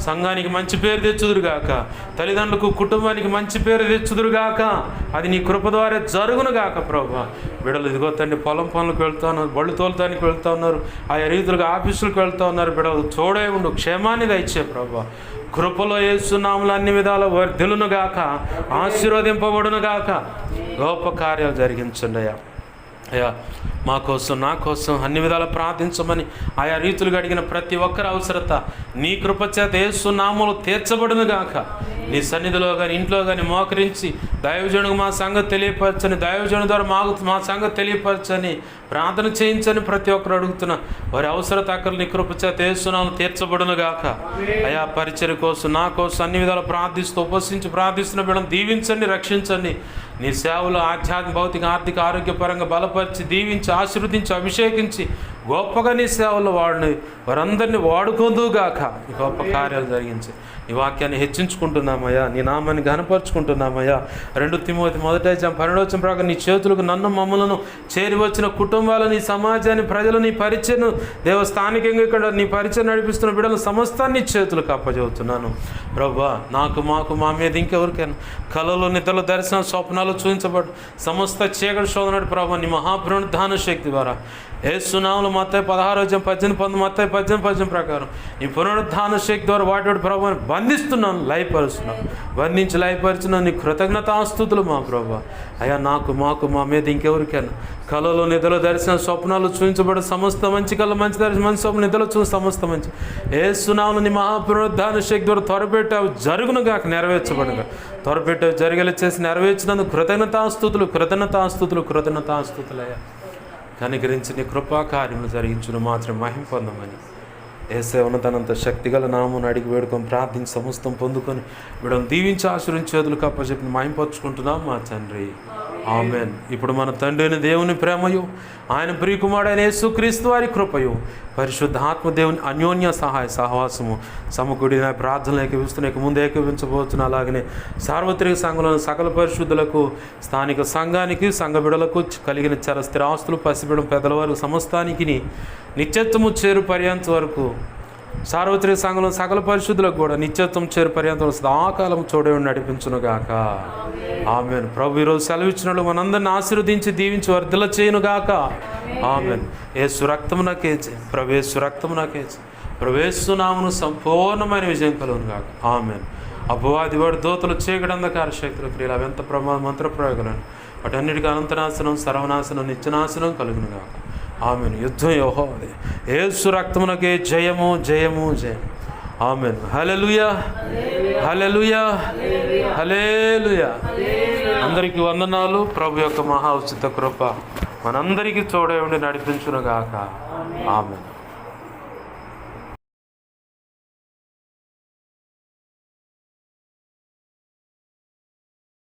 సంఘానికి మంచి పేరు తెచ్చుదురుగాక. తల్లిదండ్రులకు కుటుంబానికి మంచి పేరు తెచ్చుదురుగాక. అది నీ కృప ద్వారా జరుగునుగాక ప్రభువా. బిడ్డలు ఇదిగో తండ్రి పొలం పనులకు వెళ్తూ ఉన్నారు, బళ్ళు తోలటానికి వెళ్తూ ఉన్నారు, ఆయా రీతులుగా ఆఫీసులకు వెళ్తూ ఉన్నారు. బిడ్డలు తోడై ఉండు, క్షేమాన్ని దయచే ప్రభువా. కృపలో యేసు నామములో అన్ని విధాల వర్ధిల్లునుగాక, ఆశీర్వదింపబడునుగాక. గొప్ప కార్యాలు జరిగించండి అయ్యా. అయ్యా మా కోసం, నా కోసం అన్ని విధాలు ప్రార్థించమని ఆయా రీతులుగా అడిగిన ప్రతి ఒక్కరి అవసరత నీ కృపచేత యేసు నామములో తీర్చబడును గాక. నీ సన్నిధిలో కానీ ఇంట్లో కానీ మోకరించి దైవజనుడికి మా సంగతి తెలియపరచని, దైవజనుడి ద్వారా మా సంగతి తెలియపరచని ప్రార్థన చేయించని ప్రతి ఒక్కరు అడుగుతున్నా వారి అవసరత అక్కలు నీ కృపచేత యేసు నామములో తీర్చబడును గాక. అయా పరిచర్య కోసం, నా కోసం అన్ని విధాలు ప్రార్థిస్తూ ఉపవసించి ప్రార్థిస్తున్న బిడ్డను దీవించండి, రక్షించండి. నీ సేవలు ఆధ్యాత్మిక, భౌతిక, ఆర్థిక, ఆరోగ్యపరంగా బలపరిచి దీవించి ఆశీర్వదించి అభిషేకించి గొప్పగా నీ సేవలు వాడిని వారందరినీ వాడుకోదుగాక. ఈ గొప్ప కార్యాలు జరిగించి నీ వాక్యాన్ని హెచ్చించుకుంటున్నామయ్యా, నీ నామాన్ని ఘనపరుచుకుంటున్నామయ్యా. 2 తిమోతి 1:12 ప్రకారం నీ చేతులకు నన్ను మమ్మలను చేరి వచ్చిన కుటుంబాలను, నీ సమాజాన్ని, ప్రజలు, నీ పరిచయను దేవస్థానికంగా ఇక్కడ నీ పరిచయం నడిపిస్తున్న బిడ్డలు సమస్తాన్ని చేతులకు అప్పచెబుతున్నాను ప్రభువా. మాకు మా మీద ఇంకెవరికైనా కళలు, నిద్రలు, దర్శనం, స్వప్నాలు చూపించబడు సమస్త చీకటి శోధనడు ప్రభు నీ మహాపునరుద్ధాన శక్తి ద్వారా యేసు నామములో మత్తయి 16:18 మత్తయి 18 ప్రకారం ఈ పునరుద్ధాన శక్తి ద్వారా వాటి ప్రభుని బంధిస్తున్నాను, లయపరుస్తున్నాను, బంధించి లయపరిచిన నీ కృతజ్ఞతాస్తుతులు మా ప్రభు. అయ్యా మాకు మా మీద ఇంకెవరికైనా కళలు, నిధులు, దర్శన, స్వప్నాలు చూపించబడి సమస్త మంచి కళ, మంచి దర్శనం, మంచి స్వప్న, నిధులు చూసి సమస్త మంచి యేసు నామములో నీ మహాపునరుద్ధాన శక్తి ద్వారా త్వరపెట్టావు జరుగును గాక, నెరవేర్చబడుగా. త్వరపెట్టావు జరిగేలా చేసి నెరవేర్చినందుకు కృతజ్ఞతాస్తుతులు అయ్యా. కనికరించి నీ కృపా కార్యములు జరిగించును మాత్రం మహిమ పొందమని యేసే ఉన్నతనంత శక్తిగల నామమును అడిగి వేడుకొని ప్రార్థించి సమస్తం పొందుకొని వీడని దీవించి ఆశీర్వించి చేతులకు అప్పచెప్పి మహిమపరుచుకుంటున్నాం మా తండ్రి. ఆమెన్. ఇప్పుడు మన తండ్రి అయిన దేవుని ప్రేమయు, ఆయన ప్రియకుమారుడైన యేసుక్రీస్తు వారి కృపయు, పరిశుద్ధాత్మ దేవుని అన్యోన్య సహవాసము సమకూడిన ప్రార్థనలు ఏకీవిస్తున్నాయి, ముందు ఏకీవించబోతున్నా. అలాగనే సార్వత్రిక సంఘంలోని సకల పరిశుద్ధులకు, స్థానిక సంఘానికి, సంఘ బిడలకు కలిగిన స్థిరాస్తులు, పసిబిడం పెద్దల వరకు సమస్తానికి నిత్యత్వము చేరు పర్యంత వరకు, సార్వత్రిక సంఘంలో సకల పరిశుద్ధులకు కూడా నిత్యత్వం చేరు పర్యంతం సదాకాలం చూడే నడిపించునుగాక. ఆమెన్. ప్రభు ఈరోజు సెలవిచ్చినట్లు మనందరిని ఆశీర్వదించి దీవించి వర్ధల చేయునుగాక. ఆమెన్. యేసు రక్తమునకేచి ప్రవేశు నామమున సంపూర్ణమైన విజయం కలుగునుగాక. ఆమెన్. అపవాది వాడి దోతలు, చీకటి, అంధకార శక్తుల క్రియలు అవెంత మంత్ర ప్రయోగాలను వాటన్నిటికీ అనంతనాశనం, సర్వనాశనం, నిత్యనాశనం కలుగునుగాక. ఆమెన్. యుద్ధం యెహోవాదే. యేసు రక్తమునకే జయము జయము జయం. ఆమెన్. హల్లెలూయా, హల్లెలూయా, హల్లెలూయా. అందరికీ వందనాలు. ప్రభు యొక్క మహా ఉచిత కృప మనందరికీ తోడై ఉండి నడిపించునుగాక. ఆమెన్.